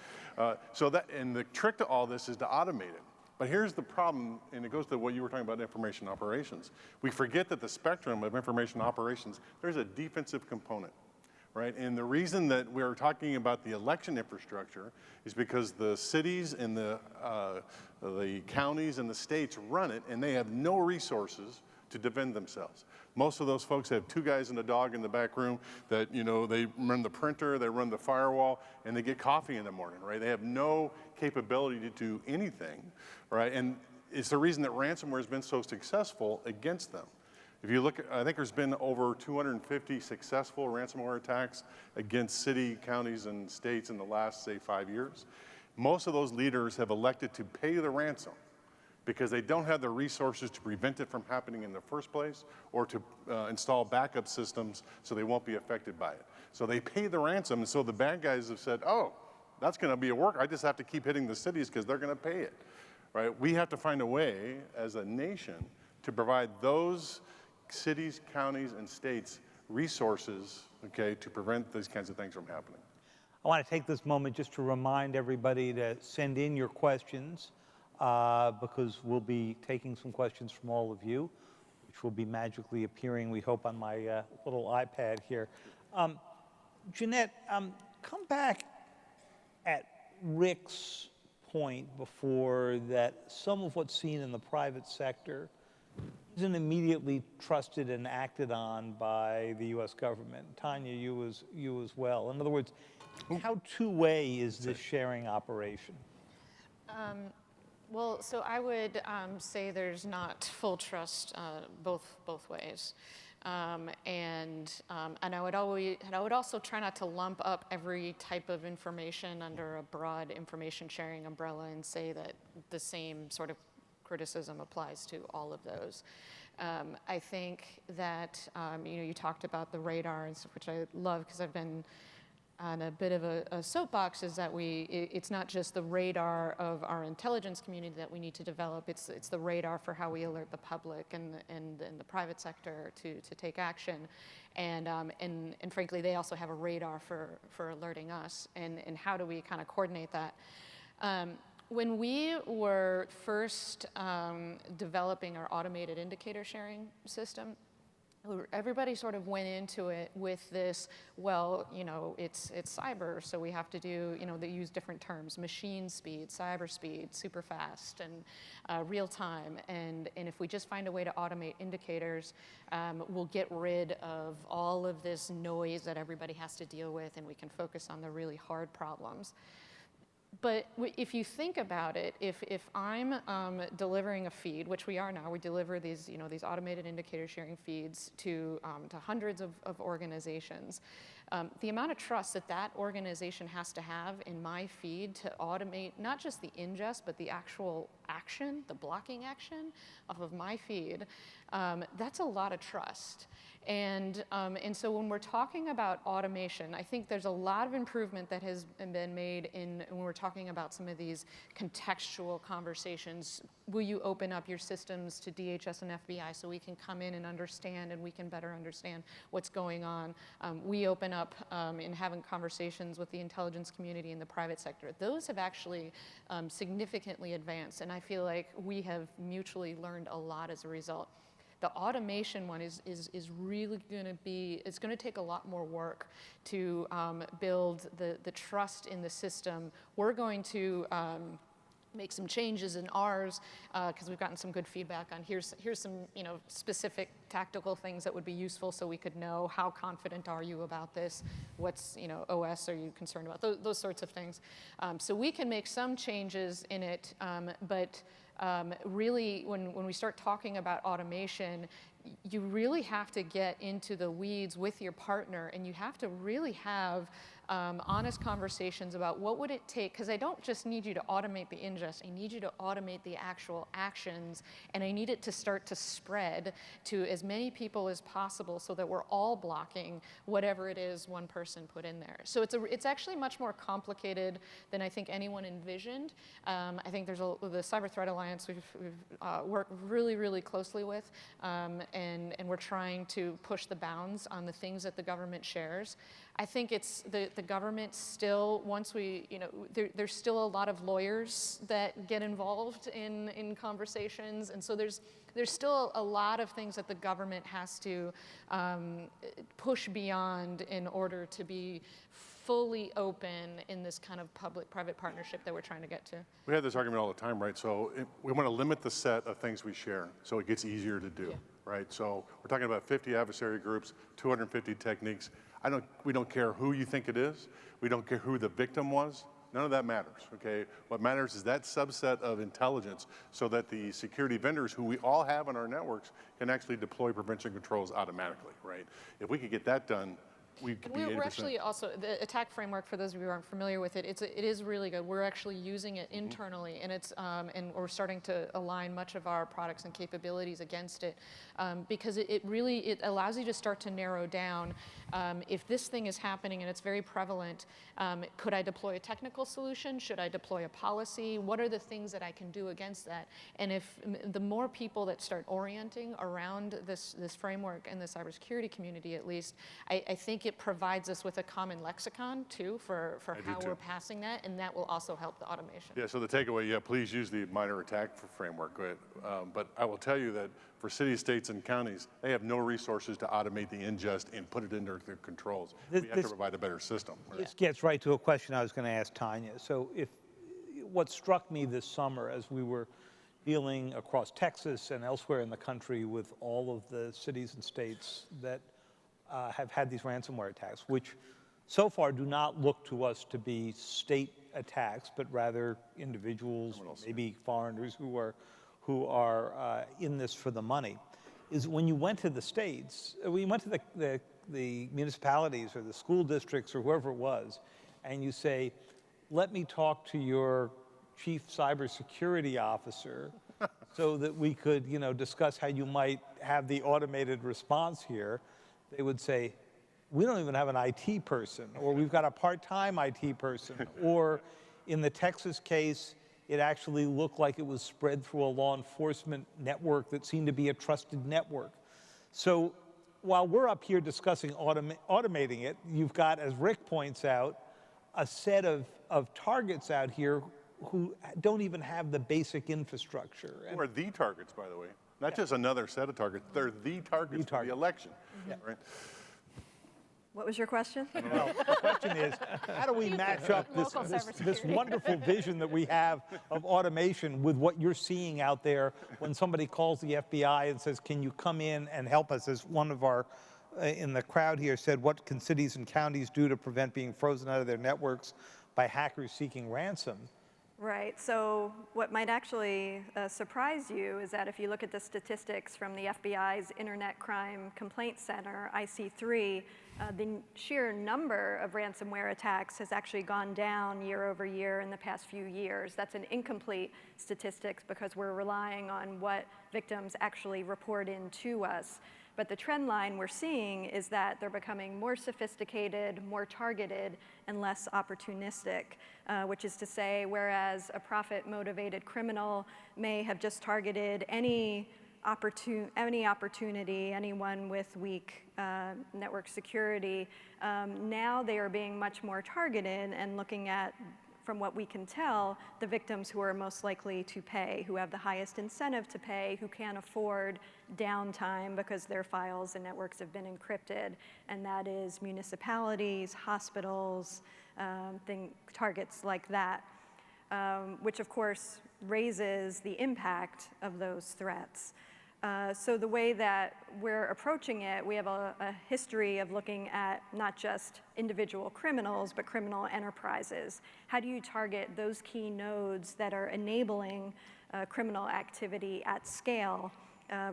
And the trick to all this is to automate it. But here's the problem, and it goes to what you were talking about, information operations. We forget that the spectrum of information operations, there's a defensive component, right? And the reason that we're talking about the election infrastructure is because the cities and the counties and the states run it, and they have no resources to defend themselves. Most of those folks have 2 guys and a dog in the back room that, they run the printer, they run the firewall, and they get coffee in the morning, right? They have no capability to do anything, right? And it's the reason that ransomware has been so successful against them. If you look, I think there's been over 250 successful ransomware attacks against city, counties, and states in the last, say, 5 years. Most of those leaders have elected to pay the ransom because they don't have the resources to prevent it from happening in the first place or to install backup systems so they won't be affected by it. So they pay the ransom, and so the bad guys have said, oh, that's gonna be a work. I just have to keep hitting the cities because they're gonna pay it, right? We have to find a way as a nation to provide those cities, counties, and states resources, okay, to prevent these kinds of things from happening. I want to take this moment just to remind everybody to send in your questions because we'll be taking some questions from all of you, which will be magically appearing, we hope, on my little iPad here. Jeanette, come back at Rick's point before that some of what's seen in the private sector isn't immediately trusted and acted on by the U.S. government. Tonya, you as well. In other words, how two-way is this sharing operation? Well, so I would say there's not full trust both ways, and I would also try not to lump up every type of information under a broad information sharing umbrella and say that the same sort of criticism applies to all of those. I think that you talked about the radar and stuff, which I love because I've been on a bit of a soapbox, is that it's not just the radar of our intelligence community that we need to develop, it's the radar for how we alert the public and the private sector to take action. And frankly, they also have a radar for alerting us, and how do we kind of coordinate that? When we were first developing our automated indicator sharing system, everybody sort of went into it with this, well, it's cyber, so we have to do, they use different terms, machine speed, cyber speed, super fast, and real time. And if we just find a way to automate indicators, we'll get rid of all of this noise that everybody has to deal with, and we can focus on the really hard problems. But if you think about it, if I'm delivering a feed, which we are now, we deliver these, these automated indicator sharing feeds to hundreds of organizations. The amount of trust that organization has to have in my feed to automate not just the ingest, but the actual action, the blocking action off of my feed, that's a lot of trust. And so when we're talking about automation, I think there's a lot of improvement that has been made when we're talking about some of these contextual conversations. Will you open up your systems to DHS and FBI so we can come in and understand, and we can better understand what's going on? We open up in having conversations with the intelligence community and the private sector. Those have actually significantly advanced, and I feel like we have mutually learned a lot as a result. The automation one is really going to be, it's going to take a lot more work to build the trust in the system. We're going to make some changes in ours because we've gotten some good feedback on here's some specific tactical things that would be useful so we could know how confident are you about this, what's OS are you concerned about, those sorts of things. So we can make some changes in it, but really, when we start talking about automation, you really have to get into the weeds with your partner, and you have to really have honest conversations about what would it take, because I don't just need you to automate the ingest, I need you to automate the actual actions, and I need it to start to spread to as many people as possible so that we're all blocking whatever it is one person put in there. So it's actually much more complicated than I think anyone envisioned. I think there's the Cyber Threat Alliance we've worked really, really closely with, and we're trying to push the bounds on the things that the government shares. I think it's the government still, once we, there's still a lot of lawyers that get involved in conversations, and so there's still a lot of things that the government has to push beyond in order to be fully open in this kind of public-private partnership that we're trying to get to. We have this argument all the time, right? So we want to limit the set of things we share so it gets easier to do. Yeah. right? So we're talking about 50 adversary groups, 250 techniques. We don't care who you think it is. We don't care who the victim was. None of that matters, okay? What matters is that subset of intelligence so that the security vendors who we all have on our networks can actually deploy prevention controls automatically, right? If we could get that done, we could be 80%. We're actually also, the attack framework, for those of you who aren't familiar with it, it is really good. We're actually using it internally, and and we're starting to align much of our products and capabilities against it, because it really allows you to start to narrow down, if this thing is happening and it's very prevalent, could I deploy a technical solution? Should I deploy a policy? What are the things that I can do against that? And if the more people that start orienting around this framework in the cybersecurity community, at least, I think it provides us with a common lexicon too for how we're passing that, and that will also help the automation. Yeah, so the takeaway, yeah, please use the minor attack framework. But I will tell you that for cities, states, and counties, they have no resources to automate the ingest and put it into their controls. We have to provide a better system. Right? This gets right to a question I was going to ask Tonya. So what struck me this summer as we were dealing across Texas and elsewhere in the country with all of the cities and states that have had these ransomware attacks, which so far do not look to us to be state attacks, but rather individuals, maybe foreigners who are in this for the money, is when you went to the states, when you went to the municipalities or the school districts or whoever it was, and you say, let me talk to your chief cybersecurity officer so that we could, discuss how you might have the automated response here, they would say, we don't even have an IT person, or we've got a part-time IT person, or in the Texas case, it actually looked like it was spread through a law enforcement network that seemed to be a trusted network. So while we're up here discussing automating it, you've got, as Rick points out, a set of targets out here who don't even have the basic infrastructure. Who are the targets, by the way? Not just another set of targets, they're the targets for the election, right? What was your question? Well, the question is, how do we match up this wonderful vision that we have of automation with what you're seeing out there when somebody calls the FBI and says, can you come in and help us? As one of our in the crowd here said, what can cities and counties do to prevent being frozen out of their networks by hackers seeking ransom? Right, so what might actually surprise you is that if you look at the statistics from the FBI's Internet Crime Complaint Center, IC3, the sheer number of ransomware attacks has actually gone down year over year in the past few years. That's an incomplete statistics because we're relying on what victims actually report in to us. But the trend line we're seeing is that they're becoming more sophisticated, more targeted, and less opportunistic, which is to say, whereas a profit-motivated criminal may have just targeted any opportunity, anyone with weak network security, now they are being much more targeted and looking at, from what we can tell, the victims who are most likely to pay, who have the highest incentive to pay, who can't afford downtime because their files and networks have been encrypted, and that is municipalities, hospitals, targets like that, which of course raises the impact of those threats. So the way that we're approaching it, we have a history of looking at not just individual criminals, but criminal enterprises. How do you target those key nodes that are enabling criminal activity at scale,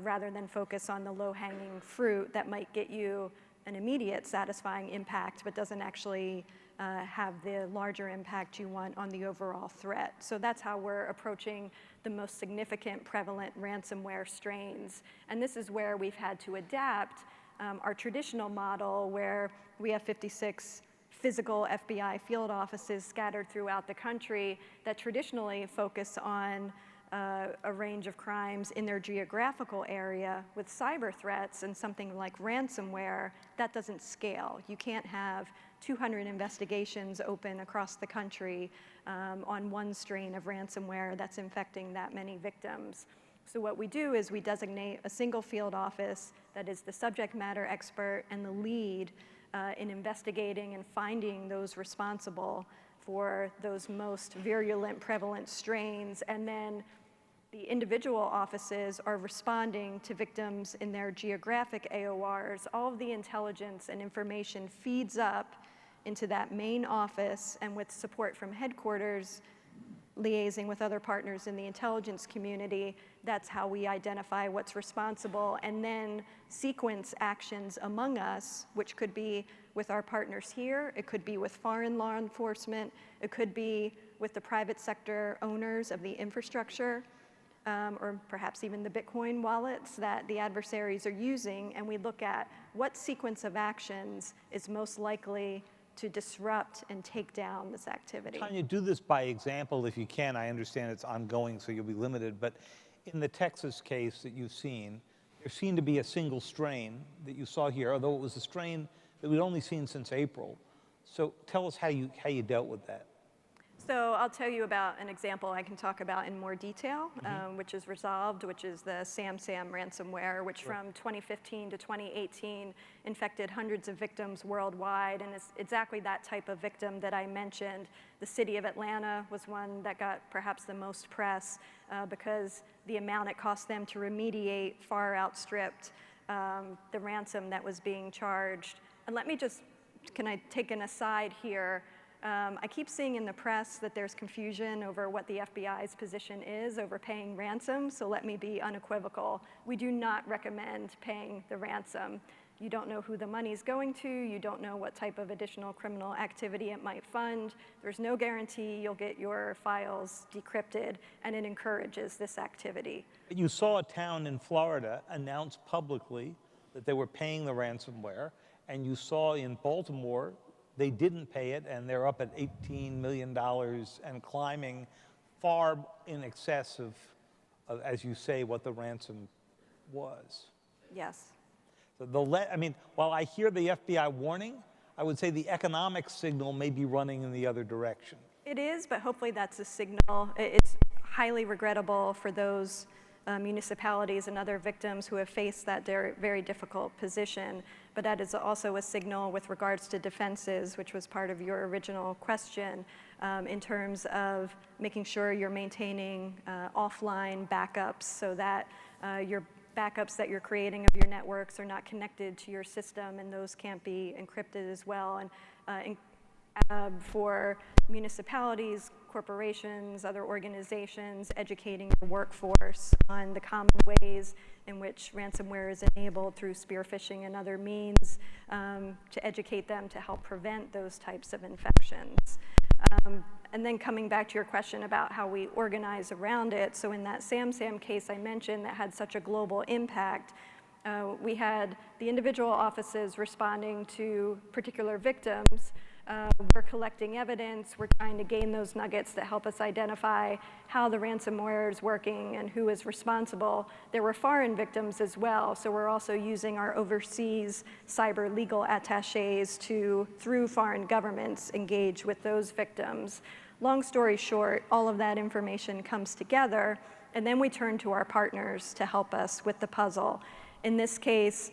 rather than focus on the low-hanging fruit that might get you an immediate satisfying impact, but doesn't actually have the larger impact you want on the overall threat. So that's how we're approaching the most significant prevalent ransomware strains. And this is where we've had to adapt our traditional model where we have 56 physical FBI field offices scattered throughout the country that traditionally focus on a range of crimes in their geographical area. With cyber threats and something like ransomware, that doesn't scale. You can't have 200 investigations open across the country on one strain of ransomware that's infecting that many victims. So what we do is we designate a single field office that is the subject matter expert and the lead in investigating and finding those responsible for those most virulent, prevalent strains, and then the individual offices are responding to victims in their geographic AORs, all of the intelligence and information feeds up into that main office, and with support from headquarters, liaising with other partners in the intelligence community, that's how we identify what's responsible, and then sequence actions among us, which could be with our partners here, it could be with foreign law enforcement, it could be with the private sector owners of the infrastructure, or perhaps even the Bitcoin wallets that the adversaries are using, and we look at what sequence of actions is most likely to disrupt and take down this activity. Tonya, do this by example if you can. I understand it's ongoing, so you'll be limited, but in the Texas case that you've seen, there seemed to be a single strain that you saw here, although it was a strain that we'd only seen since April. So tell us how you dealt with that. So I'll tell you about an example I can talk about in more detail, which is resolved, which is the SamSam ransomware, which from 2015 to 2018 infected hundreds of victims worldwide, and it's exactly that type of victim that I mentioned. The city of Atlanta was one that got perhaps the most press because the amount it cost them to remediate far outstripped the ransom that was being charged. And let me just, can I take an aside here? I keep seeing in the press that there's confusion over what the FBI's position is over paying ransom, so let me be unequivocal. We do not recommend paying the ransom. You don't know who the money's going to, you don't know what type of additional criminal activity it might fund. There's no guarantee you'll get your files decrypted, and it encourages this activity. You saw a town in Florida announce publicly that they were paying the ransomware, and you saw in Baltimore they didn't pay it, and they're up at $18 million and climbing far in excess of, as you say, what the ransom was. Yes. So I mean, while I hear the FBI warning, I would say the economic signal may be running in the other direction. It is, but hopefully that's a signal. It's highly regrettable for those municipalities and other victims who have faced that very difficult position. But that is also a signal with regards to defenses, which was part of your original question, in terms of making sure you're maintaining offline backups so that your backups that you're creating of your networks are not connected to your system, and those can't be encrypted as well. And for municipalities, corporations, other organizations, educating the workforce on the common ways in which ransomware is enabled through spear phishing and other means, to educate them to help prevent those types of infections. And then coming back to your question about how we organize around it, so in that SamSam case I mentioned that had such a global impact, we had the individual offices responding to particular victims. We're collecting evidence, we're trying to gain those nuggets that help us identify how the ransomware is working and who is responsible. There were foreign victims as well, so we're also using our overseas cyber legal attaches to, through foreign governments, engage with those victims. Long story short, all of that information comes together, and then we turn to our partners to help us with the puzzle. In this case,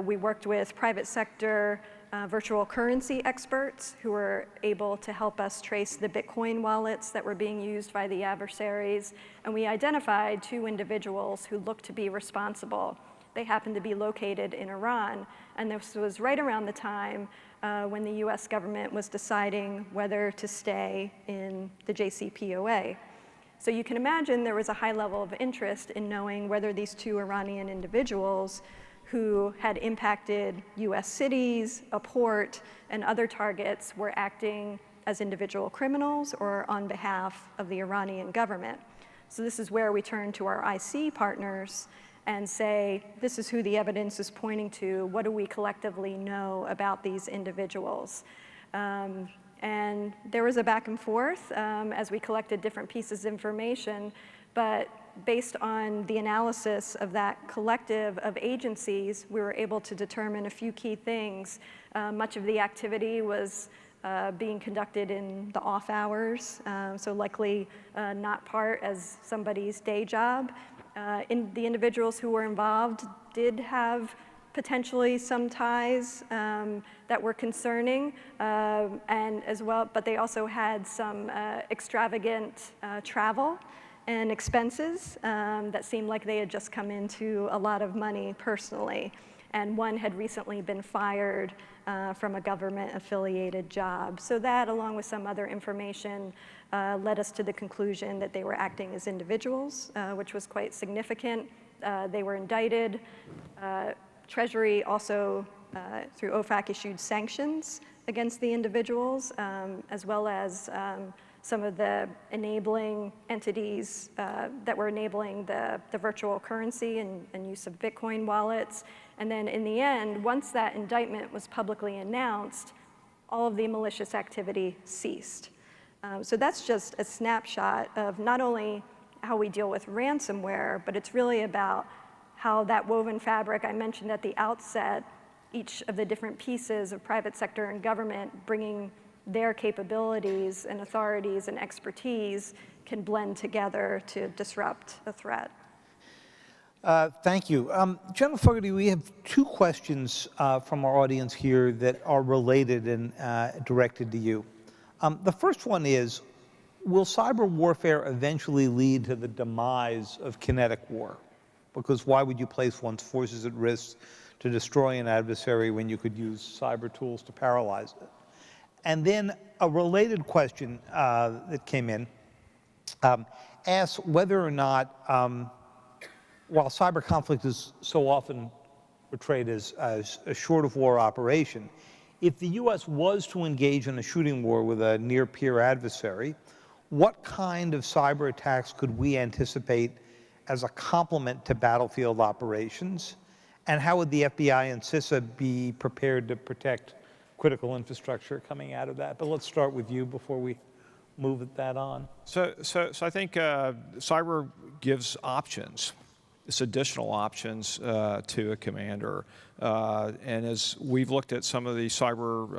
we worked with private sector virtual currency experts who were able to help us trace the Bitcoin wallets that were being used by the adversaries, and we identified 2 individuals who looked to be responsible. They happened to be located in Iran, and this was right around the time when the US government was deciding whether to stay in the JCPOA. So you can imagine there was a high level of interest in knowing whether these 2 Iranian individuals who had impacted US cities, a port, and other targets were acting as individual criminals or on behalf of the Iranian government. So this is where we turn to our IC partners and say, this is who the evidence is pointing to, what do we collectively know about these individuals? And there was a back and forth as we collected different pieces of information, but based on the analysis of that collective of agencies, we were able to determine a few key things. Much of the activity was being conducted in the off hours, so likely not part as somebody's day job. The individuals who were involved did have potentially some ties that were concerning, and as well, but they also had some extravagant travel. and expenses that seemed like they had just come into a lot of money personally. And one had recently been fired from a government-affiliated job. So that, along with some other information, led us to the conclusion that they were acting as individuals, which was quite significant. They were indicted. Treasury also, through OFAC, issued sanctions against the individuals, as well as some of the enabling entities that were enabling the virtual currency and use of Bitcoin wallets. And then in the end, once that indictment was publicly announced, all of the malicious activity ceased. So that's just a snapshot of not only how we deal with ransomware, but it's really about how that woven fabric I mentioned at the outset, each of the different pieces of private sector and government bringing their capabilities and authorities and expertise can blend together to disrupt a threat. Thank you. General Fogarty, we have two questions from our audience here that are related and directed to you. The first one is, will cyber warfare eventually lead to the demise of kinetic war? Because why would you place one's forces at risk to destroy an adversary when you could use cyber tools to paralyze it? And then a related question that came in asks whether or not, while cyber conflict is so often portrayed as a short-of-war operation, if the U.S. was to engage in a shooting war with a near-peer adversary, what kind of cyber attacks could we anticipate as a complement to battlefield operations? And how would the FBI and CISA be prepared to protect critical infrastructure coming out of that? But let's start with you before we move that on. So I think cyber gives options. It's additional options to a commander. And as we've looked at some of the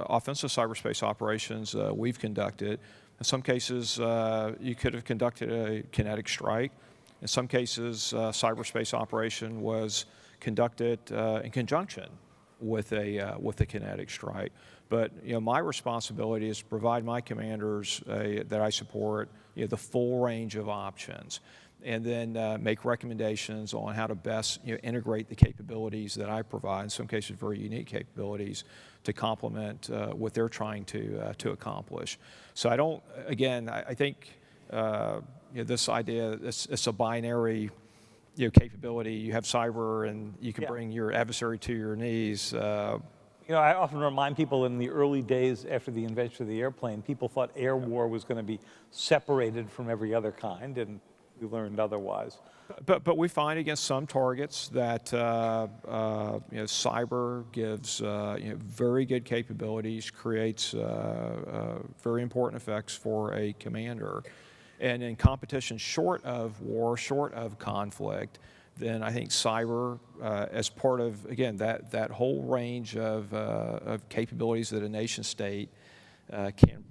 offensive cyberspace operations we've conducted, in some cases you could have conducted a kinetic strike. In some cases, cyberspace operation was conducted in conjunction with a kinetic strike. But my responsibility is to provide my commanders that I support the full range of options, and then make recommendations on how to best integrate the capabilities that I provide, in some cases very unique capabilities, to complement what they're trying to accomplish. So I think this idea, it's a binary capability. You have cyber and you can bring your adversary to your knees. I often remind people in the early days after the invention of the airplane, people thought air war was going to be separated from every other kind, and we learned otherwise. But we find against some targets that cyber gives very good capabilities, creates very important effects for a commander. And in competition short of war, short of conflict, then I think cyber, as part of, again, that whole range of capabilities that a nation state can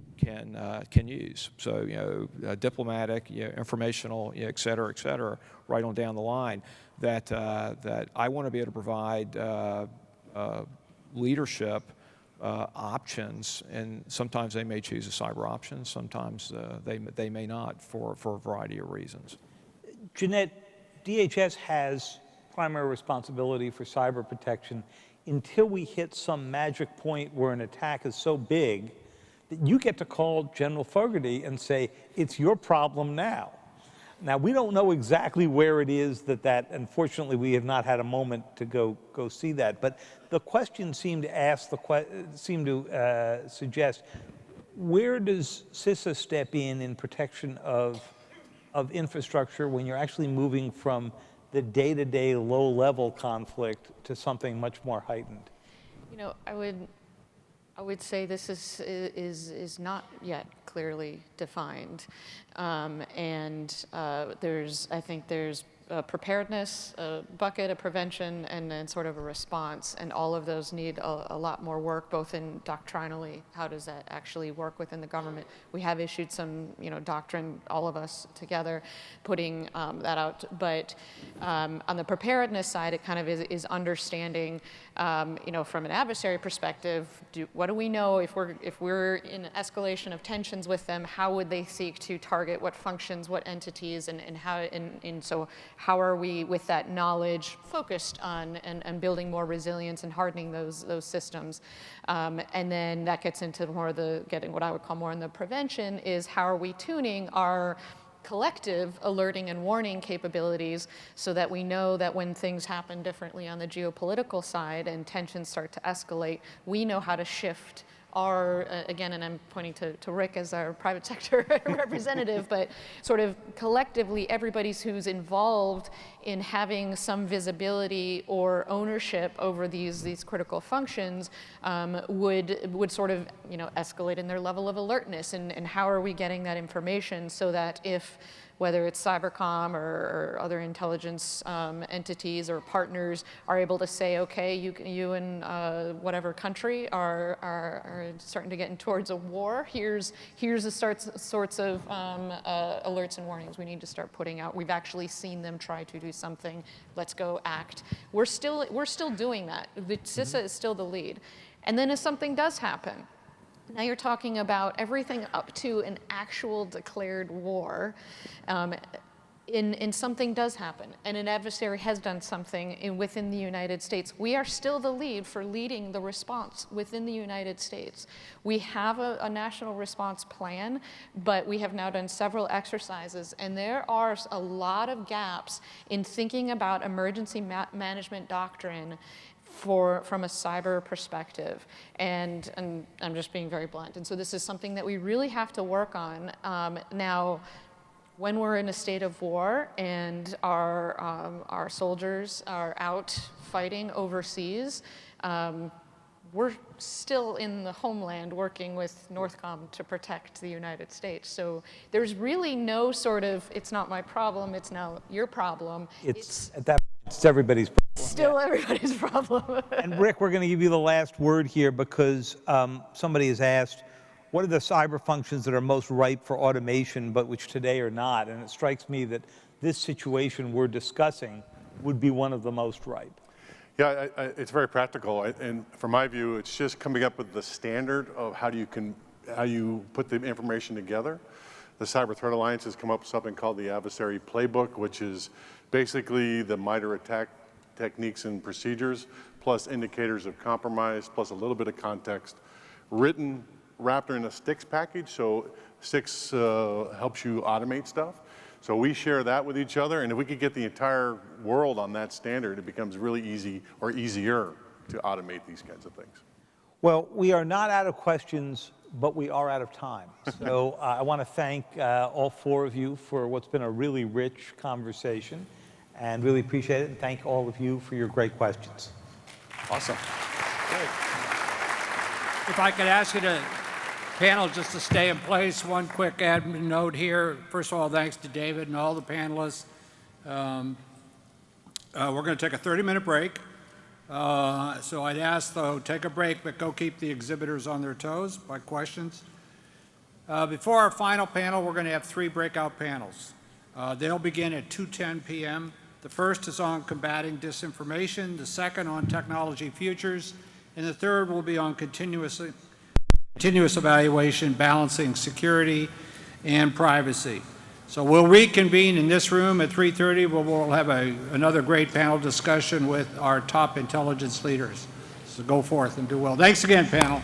use. So, diplomatic, informational, et cetera, right on down the line, that I want to be able to provide leadership options, and sometimes they may choose a cyber option, sometimes they may not for a variety of reasons. Jeanette, DHS has primary responsibility for cyber protection until we hit some magic point where an attack is so big that you get to call General Fogarty and say, it's your problem now. Now, we don't know exactly where it is that unfortunately, we have not had a moment to go see that. But the question seemed to suggest, where does CISA step in protection of infrastructure when you're actually moving from the day-to-day low-level conflict to something much more heightened? I would say this is not yet clearly defined, and I think there's a preparedness, a bucket, a prevention, and then sort of a response. And all of those need a lot more work, both in doctrinally, how does that actually work within the government? We have issued some, doctrine, all of us together, putting that out. But on the preparedness side, it kind of is understanding, from an adversary perspective, what do we know if we're in an escalation of tensions with them? How would they seek to target what functions, what entities, and how? And so, how are we, with that knowledge, focused on and building more resilience and hardening those systems? And then that gets into more of getting what I would call more in the prevention is how are we tuning our collective alerting and warning capabilities so that we know that when things happen differently on the geopolitical side and tensions start to escalate, we know how to shift our, again, and I'm pointing to Rick as our private sector representative, but sort of collectively everybody who's involved in having some visibility or ownership over these critical functions would sort of escalate in their level of alertness, and how are we getting that information so that if whether it's cybercom or other intelligence entities or partners are able to say, okay, you and whatever country are starting to get towards a war. Here's the sorts of alerts and warnings we need to start putting out. We've actually seen them try to do something. Let's go act. We're still doing that. The CISA is still the lead. And then if something does happen, now you're talking about everything up to an actual declared war, and something does happen, and an adversary has done something within the United States. We are still the lead for leading the response within the United States. We have a national response plan, but we have now done several exercises, and there are a lot of gaps in thinking about emergency management doctrine from a cyber perspective, and I'm just being very blunt. And so this is something that we really have to work on. Now, when we're in a state of war and our soldiers are out fighting overseas, we're still in the homeland working with Northcom to protect the United States. So there's really no sort of, it's not my problem, it's now your problem. It's at that point, it's everybody's problem. Still everybody's problem. And Rick, we're going to give you the last word here because somebody has asked, what are the cyber functions that are most ripe for automation, but which today are not? And it strikes me that this situation we're discussing would be one of the most ripe. Yeah, it's very practical, and from my view, it's just coming up with the standard of how you put the information together. The Cyber Threat Alliance has come up with something called the Adversary Playbook, which is basically the MITRE attack techniques and procedures, plus indicators of compromise, plus a little bit of context, wrapped in a STIX package. So STIX helps you automate stuff. So we share that with each other, and if we could get the entire world on that standard, it becomes really easy or easier to automate these kinds of things. Well, we are not out of questions, but we are out of time. So I want to thank all four of you for what's been a really rich conversation, and really appreciate it, and thank all of you for your great questions. Awesome. Great. If I could ask you to panel just to stay in place, one quick admin note here. First of all, thanks to David and all the panelists. We're going to take a 30-minute break. So I'd ask, though, take a break, but go keep the exhibitors on their toes by questions. Before our final panel, we're going to have 3 breakout panels. They'll begin at 2:10 p.m. The first is on combating disinformation, the second on technology futures, and the third will be on continuous evaluation, balancing security and privacy. So we'll reconvene in this room at 3:30, where we'll have another great panel discussion with our top intelligence leaders. So go forth and do well. Thanks again, panel.